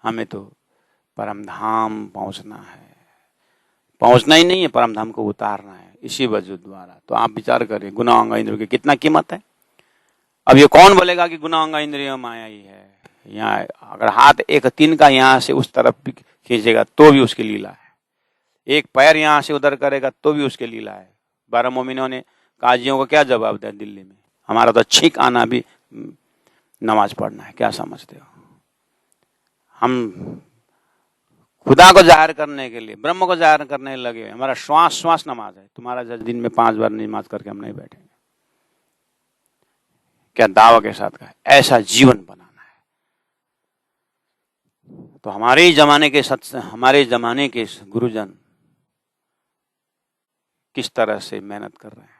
हमें तो परम धाम पहुंचना है, पहुंचना ही नहीं है, परम धाम को उतारना है इसी वजूद द्वारा। तो आप विचार करें गुणांग इंद्रियों की कितना कीमत है। अब ये कौन बोलेगा कि गुणांग इंद्रिय माया ही है। यहाँ अगर हाथ एक तीन का यहाँ से उस तरफ भी खींचेगा तो भी उसकी लीला है, एक पैर यहाँ से उधर करेगा तो भी उसकी लीला है। 12 मोमिनों ने काजियों को क्या जवाब दिया दिल्ली में? हमारा तो छींक आना भी नमाज पढ़ना है। क्या समझते हो? हम खुदा को जाहिर करने के लिए, ब्रह्म को जाहिर करने लगे हुए। हमारा श्वास श्वास नमाज है। तुम्हारा दिन में 5 बार नमाज करके हम नहीं बैठेंगे। क्या दावा के साथ कहा? ऐसा जीवन बनाना है। तो हमारे जमाने के गुरुजन किस तरह से मेहनत कर रहे हैं?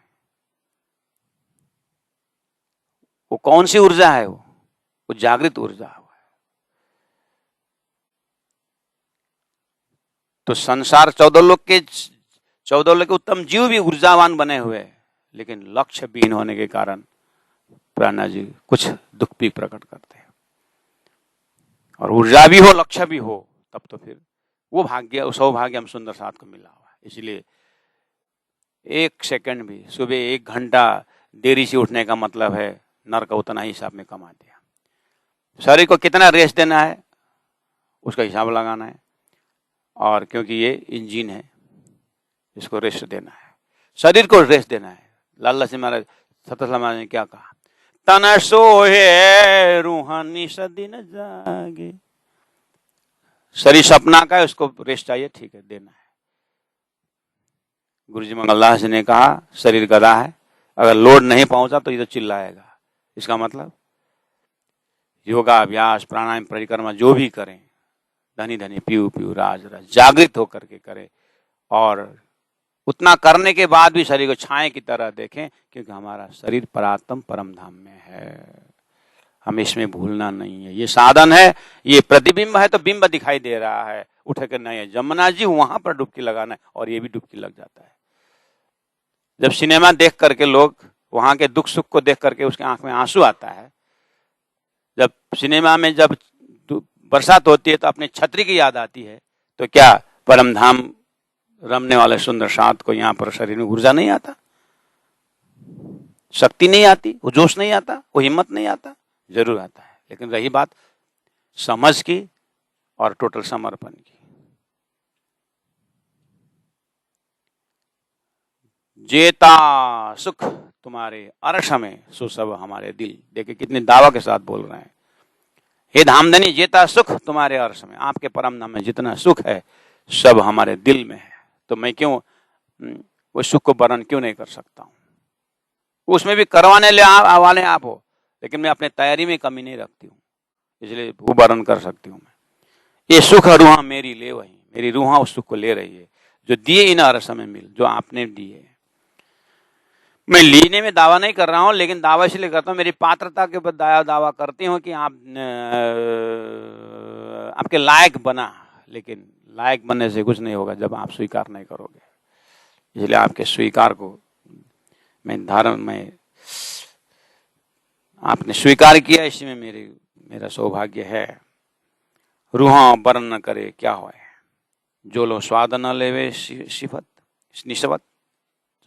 वो कौन सी ऊर्जा है? वो जागृत ऊर्जा है। तो संसार 14 लोक के उत्तम जीव भी ऊर्जावान बने हुए हैं, लेकिन लक्ष्य विहीन होने के कारण प्राणा जी कुछ दुख भी प्रकट करते हैं। और ऊर्जा भी हो, लक्ष्य भी हो, तब तो फिर वो सौभाग्य हम सुंदर साथ को मिला हुआ है। इसलिए 1 सेकंड भी, सुबह 1 घंटा देरी से उठने का मतलब है नर का उतना ही हिसाब में कमा दिया। शरीर को कितना रेस्ट देना है उसका हिसाब लगाना है। और क्योंकि ये इंजन है, इसको रेस्ट देना है, शरीर को रेस्ट देना है। लाला सिंह महाराज ने क्या कहा? तन सोहे रूहानी सदी न जागे। शरीर सपना का है, उसको रेस्ट चाहिए, ठीक है, देना है। गुरुजी मंगलदास जी ने कहा शरीर गधा है, अगर लोड नहीं पहुंचा तो ये तो चिल्लाएगा। इसका मतलब योगा अभ्यास, प्राणायाम, परिक्रमा जो भी करें, धनी धनी पीऊ पीऊ राज राज, जागृत होकर के करें। और उतना करने के बाद भी शरीर को छाए की तरह देखें, क्योंकि हमारा शरीर परात्म परम धाम में है। हमें इसमें भूलना नहीं है। ये साधन है, ये प्रतिबिंब है तो बिंब दिखाई दे रहा है, उठ के नहीं है। जमुना जी वहां पर डुबकी लगाना है, और ये भी डुबकी लग जाता है। जब सिनेमा देख करके लोग वहां के दुख सुख को देख करके उसके आंख में आंसू आता है, जब सिनेमा में जब बरसात होती है तो अपने छतरी की याद आती है, तो क्या परम धाम रमने वाले सुंदर साथ को यहाँ पर शरीर में ऊर्जा नहीं आता, शक्ति नहीं आती, वो जोश नहीं आता, वो हिम्मत नहीं आता? जरूर आता है। लेकिन रही बात समझ की और टोटल समर्पण की। जेता सुख तुम्हारे अर्श में सो सब हमारे दिल। देखिए कितने दावा के साथ बोल रहे हैं। हे धामधनी, जेता सुख तुम्हारे अर्श में, आपके परम धाम में जितना सुख है सब हमारे दिल में है। तो मैं क्यों वो सुख को वर्णन क्यों नहीं कर सकता हूं? उसमें भी करवाने वाले आप हो, लेकिन मैं अपने तैयारी में कमी नहीं रखती हूँ, इसलिए वो वर्णन कर सकती हूँ मैं। ये सुख रूहा मेरी ले वही, मेरी रूहा उस सुख को ले रही है जो दिए इन अर्श में मिल, जो आपने दिए। मैं लेने में दावा नहीं कर रहा हूं, लेकिन दावा इसलिए करता हूं, मेरी पात्रता के ऊपर दावा करती हूं कि आप आपके लायक बना। लेकिन लायक बनने से कुछ नहीं होगा जब आप स्वीकार नहीं करोगे। इसलिए आपके स्वीकार को मैं आपने स्वीकार किया, इसमें मेरा सौभाग्य है। रूहा बरन न करे क्या होए, जो लो स्वाद न लेवे सिफत निस्बत।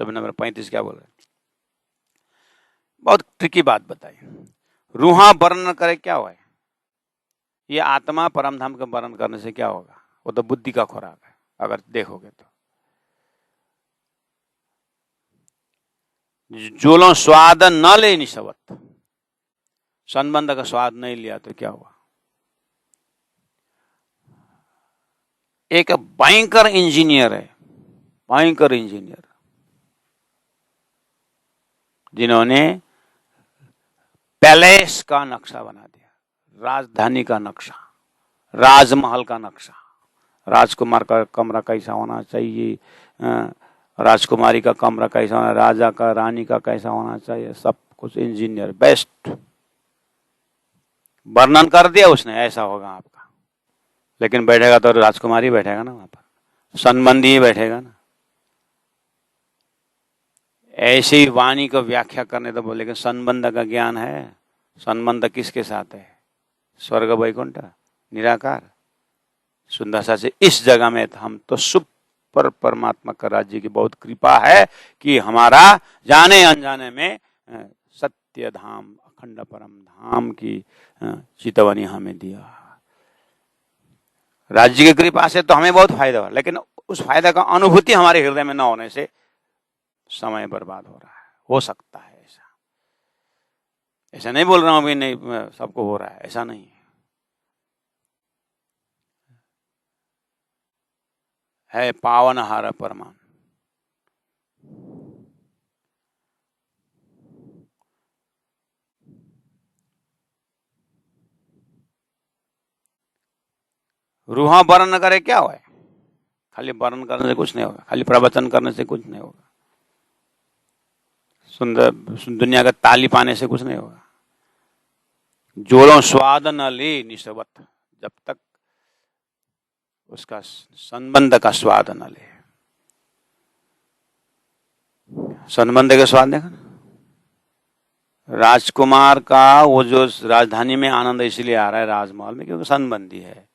सब नंबर 35 क्या बोल रहे? बहुत ट्रिकी बात बताई। रूहा बरन न करे क्या होए, ये आत्मा परम धाम के बरन करने से क्या होगा? वो तो बुद्धि का खुराक है अगर देखोगे तो। जो लो स्वाद न ले निस्बत, संबंध का स्वाद नहीं लिया तो क्या हुआ? एक भयंकर इंजीनियर है, भयंकर इंजीनियर, जिन्होंने पैलेस का नक्शा बना दिया, राजधानी का नक्शा, राजमहल का नक्शा, राजकुमार का कमरा कैसा होना चाहिए, राजकुमारी का कमरा कैसा होना, राजा का रानी का कैसा होना चाहिए, सब कुछ इंजीनियर बेस्ट वर्णन कर दिया उसने, ऐसा होगा आपका। लेकिन बैठेगा तो राजकुमारी बैठेगा ना, वहां पर संबंधी ही बैठेगा ना। ऐसे ही वाणी को व्याख्या करने तो बोले कि संबंध का ज्ञान है। संबंध किसके साथ है? स्वर्ग वैकुंठ निराकार सुंदर सा से इस जगह में हम तो सुपर परमात्मा का राज्य की बहुत कृपा है कि हमारा जाने अनजाने में सत्य धाम अखंड परम धाम की चितवनी हमें दिया। राज्य की कृपा से तो हमें बहुत फायदा हुआ, लेकिन उस फायदा का अनुभूति हमारे हृदय में न होने से समय बर्बाद हो रहा है। हो सकता है ऐसा, ऐसा नहीं बोल रहा हूं भी नहीं सबको हो रहा है, ऐसा नहीं है पावनहार परमान। रूहा वर्ण करे क्या हुआ है? खाली वर्ण करने से कुछ नहीं होगा, खाली प्रवचन करने से कुछ नहीं होगा, सुंदर दुनिया का ताली पाने से कुछ नहीं होगा। जोरों स्वाद न ले निस्वत, जब तक उसका संबंध का स्वाद न ले। संबंध का स्वाद देखा ना, राजकुमार का वो जो राजधानी में आनंद इसलिए आ रहा है राजमहल में क्योंकि संबंधी है।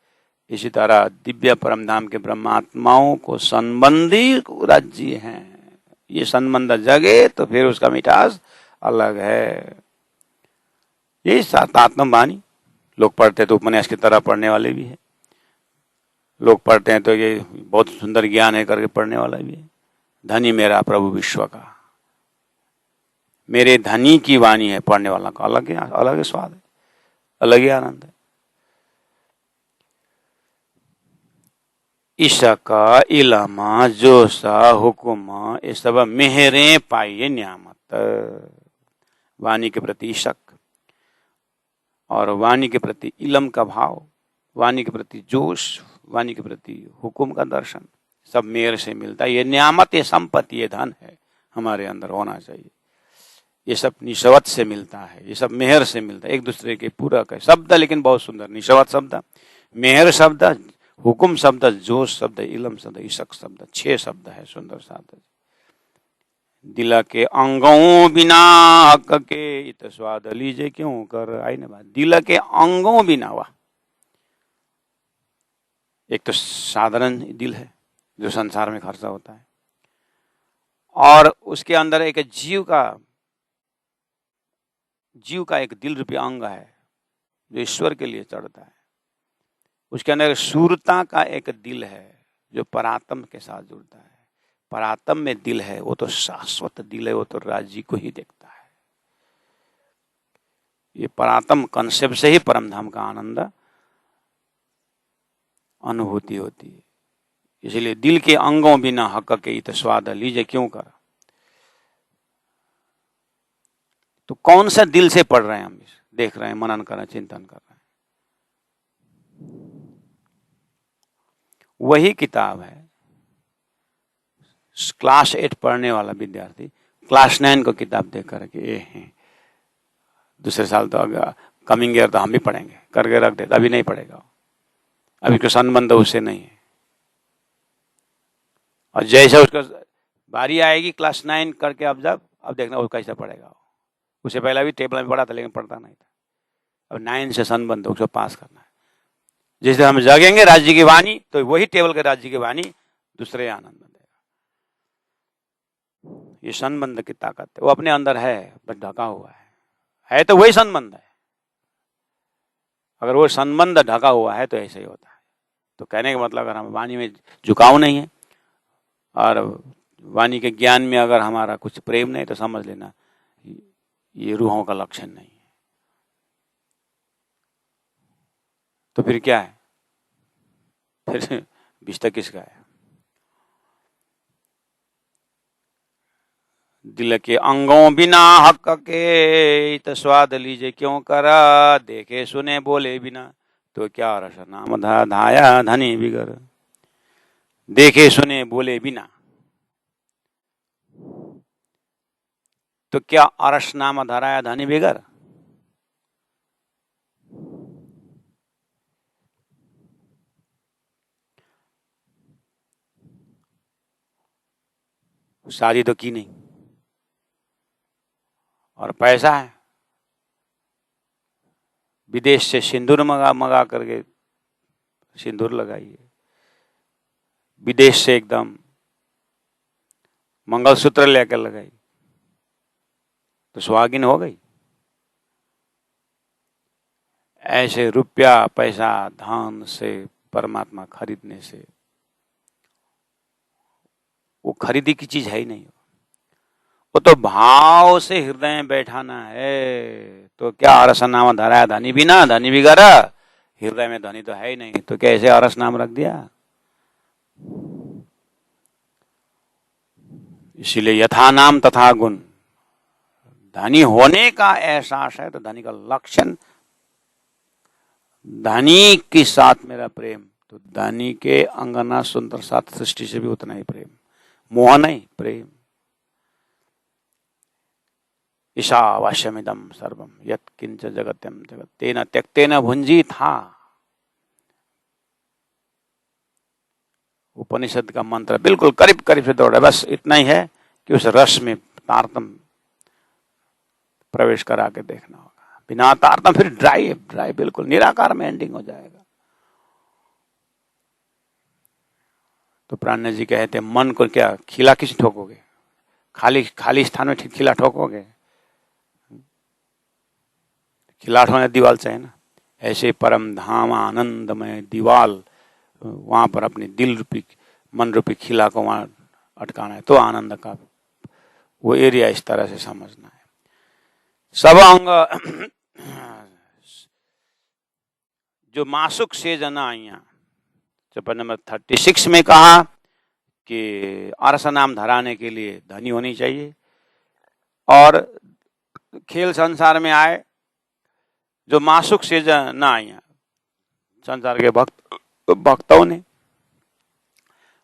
इसी तरह दिव्य परमधाम के ब्रह्मात्माओं को संबंधी राज्य हैं। ये संबंध जगे तो फिर उसका मिठास अलग है। ये सातात्म वाणी लोग पढ़ते तो उपन्यास की तरह पढ़ने वाले भी है, लोग पढ़ते हैं तो ये बहुत सुंदर ज्ञान है करके पढ़ने वाला भी है। धनी मेरा प्रभु विश्व का, मेरे धनी की वाणी है, पढ़ने वाला का अलग ही स्वाद है, अलग ही आनंद है। इशका इलमा जोसा हुकुमा ये सब मेहरे पाइये न्यामत। वाणी के प्रति इशक और वाणी के प्रति इलम का भाव, वाणी के प्रति जोश, वाणी के प्रति हुकुम का दर्शन, सब मेहर से मिलता है। ये न्यामत, ये संपत्ति, ये धन है, हमारे अंदर होना चाहिए। ये सब निशवत से मिलता है, ये सब मेहर से मिलता है, एक दूसरे के पूरक है शब्द, लेकिन बहुत सुंदर। निशवत शब्द, मेहर शब्द, हुकुम शब्द, जोश शब्द, इलम शब्द, इशक शब्द, 6 शब्द है सुंदर साथ। दिल के अंगों बिना हक के इत स्वाद लीजे क्यों कर। आई ना बात, दिल के अंगों बिना। हुआ एक तो साधारण दिल है जो संसार में खर्चा होता है, और उसके अंदर एक जीव का एक दिल रूपी अंग है जो ईश्वर के लिए चढ़ता है। उसके अंदर शूरता का एक दिल है जो परात्म के साथ जुड़ता है। परात्म में दिल है, वो तो शाश्वत दिल है, वो तो राज्य को ही देखता है। ये परात्म कंसेप्ट से ही परमधाम का आनंद अनुभूति होती है। इसलिए दिल के अंगों बिना हक के इत स्वाद लीजे क्यों कर। तो कौन सा दिल से पढ़ रहे हैं हम, देख रहे हैं, मनन कर रहे हैं, चिंतन कर रहे हैं। वही किताब है क्लास 8 पढ़ने वाला विद्यार्थी क्लास 9 को किताब देख करके दूसरे साल तो कमिंग ईयर तो हम भी पढ़ेंगे करके रख देता, अभी नहीं पढ़ेगा, अभी कोई संबंध उससे नहीं है। और जैसे उसका बारी आएगी क्लास 9 करके अब देखना वो कैसे पढ़ेगा। उससे पहले भी टेबल में पढ़ा था लेकिन पढ़ता नहीं था। अब 9 से संबंध उसको पास करना है। जिस दिन हम जागेंगे राज्य की वाणी, तो वही टेबल के राज्य की वाणी दूसरे आनंद देगा। ये संबंध की ताकत है, वो अपने अंदर है बस ढका हुआ है तो वही संबंध है। अगर वो संबंध ढका हुआ है तो ऐसे ही होता है। तो कहने का मतलब अगर हम वाणी में झुकाव नहीं है और वाणी के ज्ञान में अगर हमारा कुछ प्रेम नहीं, तो समझ लेना ये रूहों का लक्षण नहीं है। तो फिर क्या है, फिर बिस्तर किसका है। दिल के अंगों बिना हक के इत स्वाद लीजे क्यों करा। देखे सुने बोले बिना तो क्या रस नाम धाया धनी बिगर। देखे सुने बोले बिना तो क्या अरस नाम धराया धनी बिगर। शादी तो की नहीं और पैसा है, विदेश से सिंदूर मंगा करके सिंदूर लगाइए, विदेश से एकदम मंगलसूत्र लेकर लगाई तो सुहागिन हो गई। ऐसे रुपया पैसा धन से परमात्मा खरीदने से, वो खरीदी की चीज है ही नहीं। वो तो भाव से हृदय में बैठाना है। तो क्या अरस नाम धरा धनी भी ना धनी भी गरा, हृदय में धनी तो है ही नहीं, तो कैसे अरस नाम रख दिया। इसीलिए यथा नाम तथा गुण, धनी होने का एहसास है तो धनी का लक्षण, धनी के साथ मेरा प्रेम, तो धनी के अंगना सुंदर साथ सृष्टि से भी उतना ही प्रेम, मोह नहीं, प्रेम। ईशावास्यमिदं सर्वम यत्किंच जगत्यम जगत तेन त्यक्तेन भुंजी था। उपनिषद का मंत्र बिल्कुल करीब करीब से दौड़ा, बस इतना ही है कि उस रस में तारतम प्रवेश करा के देखना होगा। बिना तारतम फिर ड्राई ड्राई बिल्कुल निराकार में एंडिंग हो जाएगा। तो प्राण जी कहते हैं मन को क्या खिला किस ठोकोगे, खाली खाली स्थान में खिला ठोकोगे, खिलाट होने दीवाल चाहिए ना। ऐसे परम धाम आनंदमय दीवाल, वहां पर अपनी दिल रूपी मन रूपी खिला को वहां अटकाना है, तो आनंद का वो एरिया इस तरह से समझना है। सब अंग जो मासुक से जना आइया, चैप्टर नंबर 36 में कहा कि अरस नाम धराने के लिए धनी होनी चाहिए, और खेल संसार में आए जो मासुक से ना आइया, संसार के भक्तों ने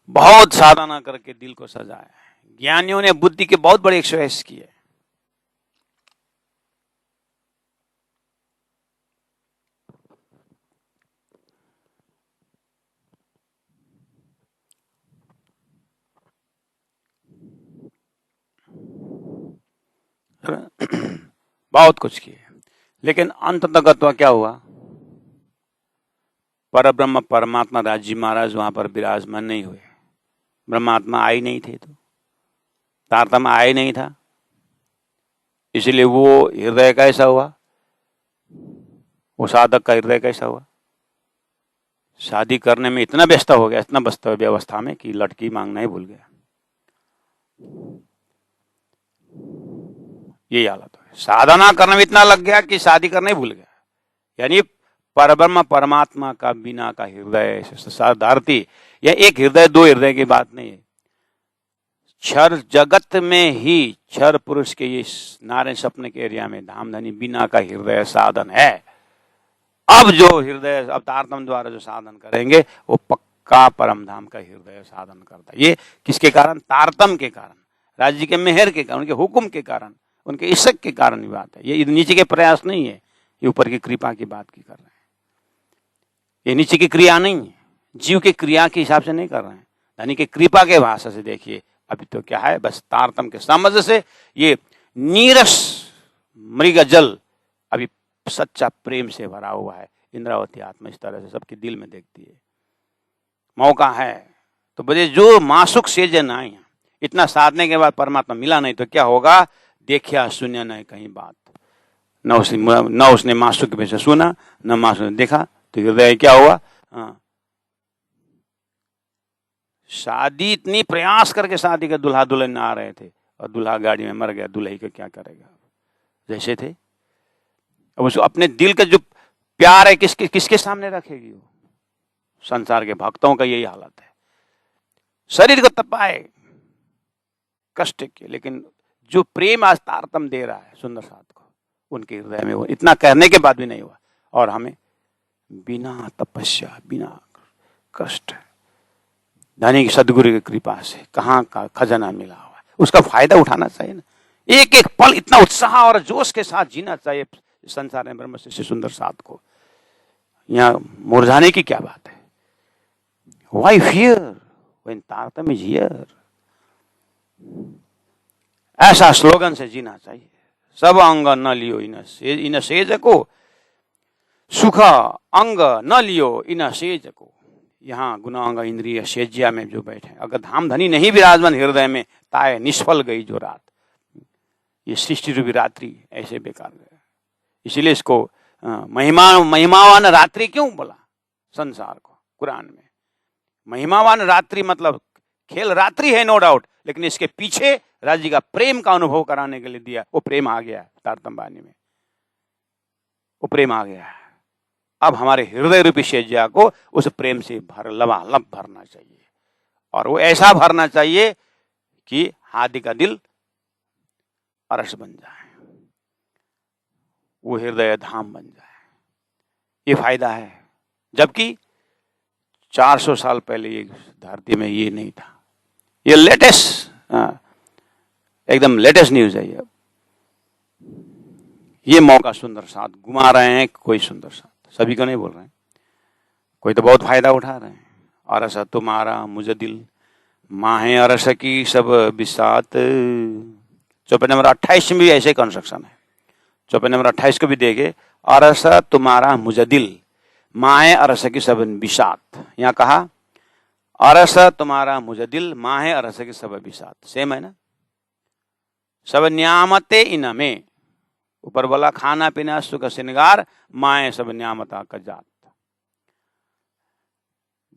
बहुत साधना करके दिल को सजाया है। ज्ञानियों ने बुद्धि के बहुत बड़े एक्सरसाइज किए। बहुत कुछ किए, लेकिन अंततः क्या हुआ, परब्रह्म परमात्मा राजी महाराज वहां पर विराजमान नहीं हुए। ब्रह्मात्मा आई नहीं थे, तो तारतम्य आए नहीं था, इसलिए वो हृदय कैसा हुआ, वो साधक का हृदय कैसा हुआ, शादी करने में इतना व्यस्त हो गया, इतना व्यस्त व्यवस्था में कि लड़की मांगना ही भूल गया। ये हालत है, साधना करने में इतना लग गया कि शादी करना ही भूल गया। यानी परब्रह्म परमात्मा का बिना का हृदय साधारती, यह एक हृदय दो हृदय की बात नहीं है। क्षर जगत में ही क्षर पुरुष के ये नारायण सपने के एरिया में धामधनी बिना का हृदय साधन है। अब जो हृदय अब तारतम द्वारा जो साधन करेंगे वो पक्का परम धाम का हृदय साधन करता है। ये किसके कारण, तारतम के कारण, राज्य के मेहर के कारण, उनके हुक्म के कारण, उनके इश्क के कारण ही बात है। ये नीचे के प्रयास नहीं है, ये ऊपर की कृपा की बात की कर रहे हैं। ये नीचे की क्रिया नहीं है, जीव के क्रिया के हिसाब से नहीं कर रहे हैं, धनी के कृपा के भाषा से देखिए। अभी तो क्या है, बस तारतम के समझ से ये नीरस मृग जल अभी सच्चा प्रेम से भरा हुआ है। इंद्रावती आत्मा इस तरह से सबके दिल में देखती है। मौका है तो बजे जो मासुक सेजन आए, इतना साधने के बाद परमात्मा मिला नहीं तो क्या होगा, देखिया सुनिया नहीं कहीं बात, न उसने मासुक में से सुना, न मासुक ने देखा, तो हृदय क्या हुआ। शादी इतनी प्रयास करके शादी के दुल्हा दुल्हन आ रहे थे और दुल्हा गाड़ी में मर गया, दुल्ही को क्या करेगा, जैसे थे। अब उसको अपने दिल का जो प्यार है किसके सामने रखेगी वो। संसार के भक्तों का यही हालत है, शरीर को तपाए कष्ट के, लेकिन जो प्रेम आज तारतम दे रहा है सुंदर साथ को, उनके हृदय में वो इतना कहने के बाद भी नहीं हुआ। और हमें बिना तपस्या बिना कष्ट धनी की सदगुरु की कृपा से कहाँ का खजाना मिला हुआ है, उसका फायदा उठाना चाहिए ना। एक एक पल इतना उत्साह और जोश के साथ जीना चाहिए संसार में ब्रह्म से सुंदर साथ को। यहाँ मुरझाने की क्या बात है। Why fear when तारतम्य is here? ऐसा स्लोगन से जीना चाहिए। सब अंग न लियो इन सेज को, सुख अंग न लियो इन सेज को। यहाँ गुणांग इंद्रिय सेज्या में जो बैठे, अगर धाम धनी नहीं विराजमान हृदय में, ताए निष्फल गई जो रात, ये सृष्टि रूपी रात्रि ऐसे बेकार गया। इसीलिए इसको महिमावान रात्रि क्यों बोला संसार को कुरान में। महिमावान रात्रि मतलब खेल रात्रि है नो डाउट, लेकिन इसके पीछे राजा जी का प्रेम का अनुभव कराने के लिए दिया। वो प्रेम आ गया तारतम्य वाणी में, वो प्रेम आ गया। अब हमारे हृदय रूपी शेषजा को उस प्रेम से लबालब भरना चाहिए, और वो ऐसा भरना चाहिए कि हाथी का दिल अरस बन जाए, वो हृदय धाम बन जाए। ये फायदा है। जबकि 400 साल पहले ये धरती में ये नहीं था। ये लेटेस्ट, एकदम लेटेस्ट न्यूज है। ये मौका सुंदर साथ घुमा रहे हैं, कोई सुंदर साथ, सभी को नहीं बोल रहे हैं, कोई तो बहुत फायदा उठा रहे हैं। अरस तुम्हारा मुझे दिल, माहे अरस की सब बिसात। चौपाई नंबर 28 में भी ऐसे कंस्ट्रक्शन है। चौपाई नंबर 28 को भी देखे, अरस तुम्हारा मुझे दिल, माहे अरस की सब बिसात। यहाँ कहा अरस तुम्हारा मुझे दिल, माहे अरस की सब बिसात। सेम है ना। सब न्यामते इनमें, ऊपर बोला खाना पीना सुख श्रृंगार, माए सब न्यामता का जात।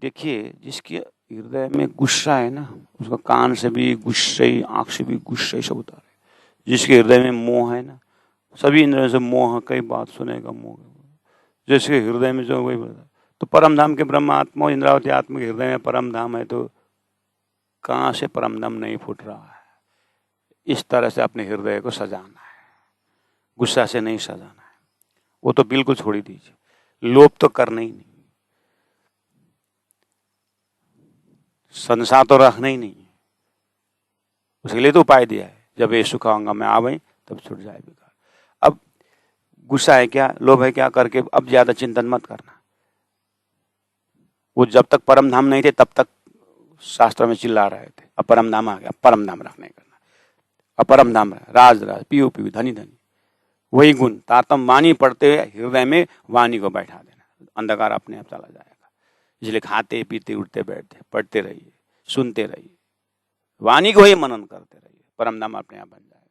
देखिए, जिसके हृदय में गुस्सा है ना, उसका कान से भी गुस्से, आंख से भी गुस्से सब उतारे। जिसके हृदय में मोह है ना, सभी इंद्रियों से मोह, कई बात सुनेगा मोह। जिसके हृदय में जो वही बोलता, तो परम धाम के ब्रह्मात्मा इंद्रावती आत्मा के हृदय में परम धाम है, तो कहाँ से परम धाम नहीं फूट रहा है। इस तरह से अपने हृदय को सजाना है, गुस्सा से नहीं सजाना है। वो तो बिल्कुल छोड़ ही दीजिए, लोभ तो करना ही नहीं, संसार तो रखना ही नहीं। उसके लिए तो उपाय दिया है, जब ये सुखांग में आवे तब छूट जाए बेकार। अब गुस्सा है क्या, लोभ है क्या करके अब ज्यादा चिंतन मत करना। वो जब तक परम धाम नहीं थे तब तक शास्त्र में चिल्ला रहे थे, अब परम धाम आ गया, परम धाम रखने करना। अब परम धाम राज राज, पियो पियो, धनी धनी, वही गुण तारतम्य वाणी पढ़ते हुए हृदय में वाणी को बैठा देना, अंधकार अपने आप चला जाएगा। इसलिए खाते पीते उठते बैठते पढ़ते रहिए, सुनते रहिए, वाणी को ही मनन करते रहिए, परम धाम अपने आप बन जाएगा।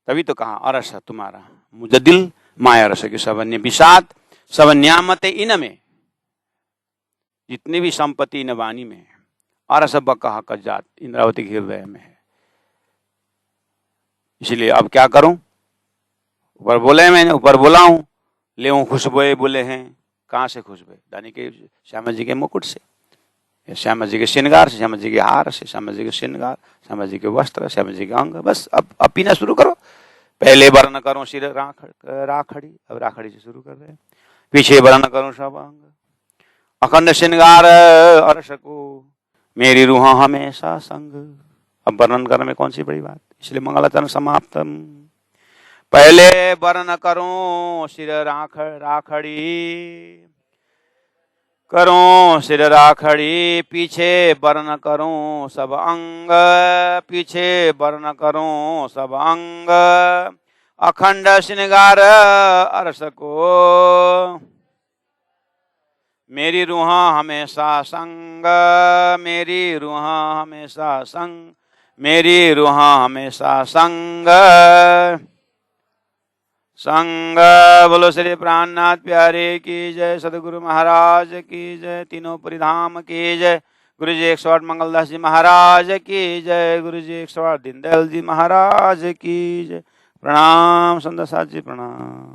तभी तो कहा अरस तुम्हारा मुझे दिल, माया अरस की सबन्य विषाद, सब न्यामते इनमें। जितनी भी संपत्ति इन वाणी में है, अरस बका का जात इंद्रावती के हृदय में है। इसलिए अब क्या करूं, ऊपर बोले, मैंने ऊपर बोला हूं, ले खुशबुए बोले हैं। कहां से खुशबुए? दानी के श्यामा जी के मुकुट से, श्यामा जी के श्रृंगार से, श्यामा जी के हार से, श्यामा जी के श्रृंगार, श्यामा जी के वस्त्र, श्यामा जी के अंग। बस अब पीना शुरू करो। पहले वर्ण करो सिर राखड़ी, अब राखड़ी से शुरू कर रहे हैं। पीछे वर्ण करो सब अंग, अखंड श्रृंगार अरस को, मेरी रूह हमेशा संग। अब वर्णन करने में कौन सी बड़ी बात, इसलिए मंगलाचरण समाप्तम। पहले वर्ण करो सिर राखड़ी, करो सिर राखड़ी, पीछे वर्ण करो सब अंग, पीछे वर्ण करो सब अंग। अखंड श्रृंगार अरस को, मेरी रूह हमेशा संग, मेरी रूह हमेशा संग, मेरी रूह हमेशा संग संग। बोलो श्री प्राणनाथ प्यारे की जय, सदगुरु महाराज की जय, तीनों परिधाम की जय, गुरु जी 108 मंगलदास जी महाराज की जय, गुरु जी 108 दीनदयाल जी महाराज की जय। प्रणाम संत साथ जी, प्रणाम।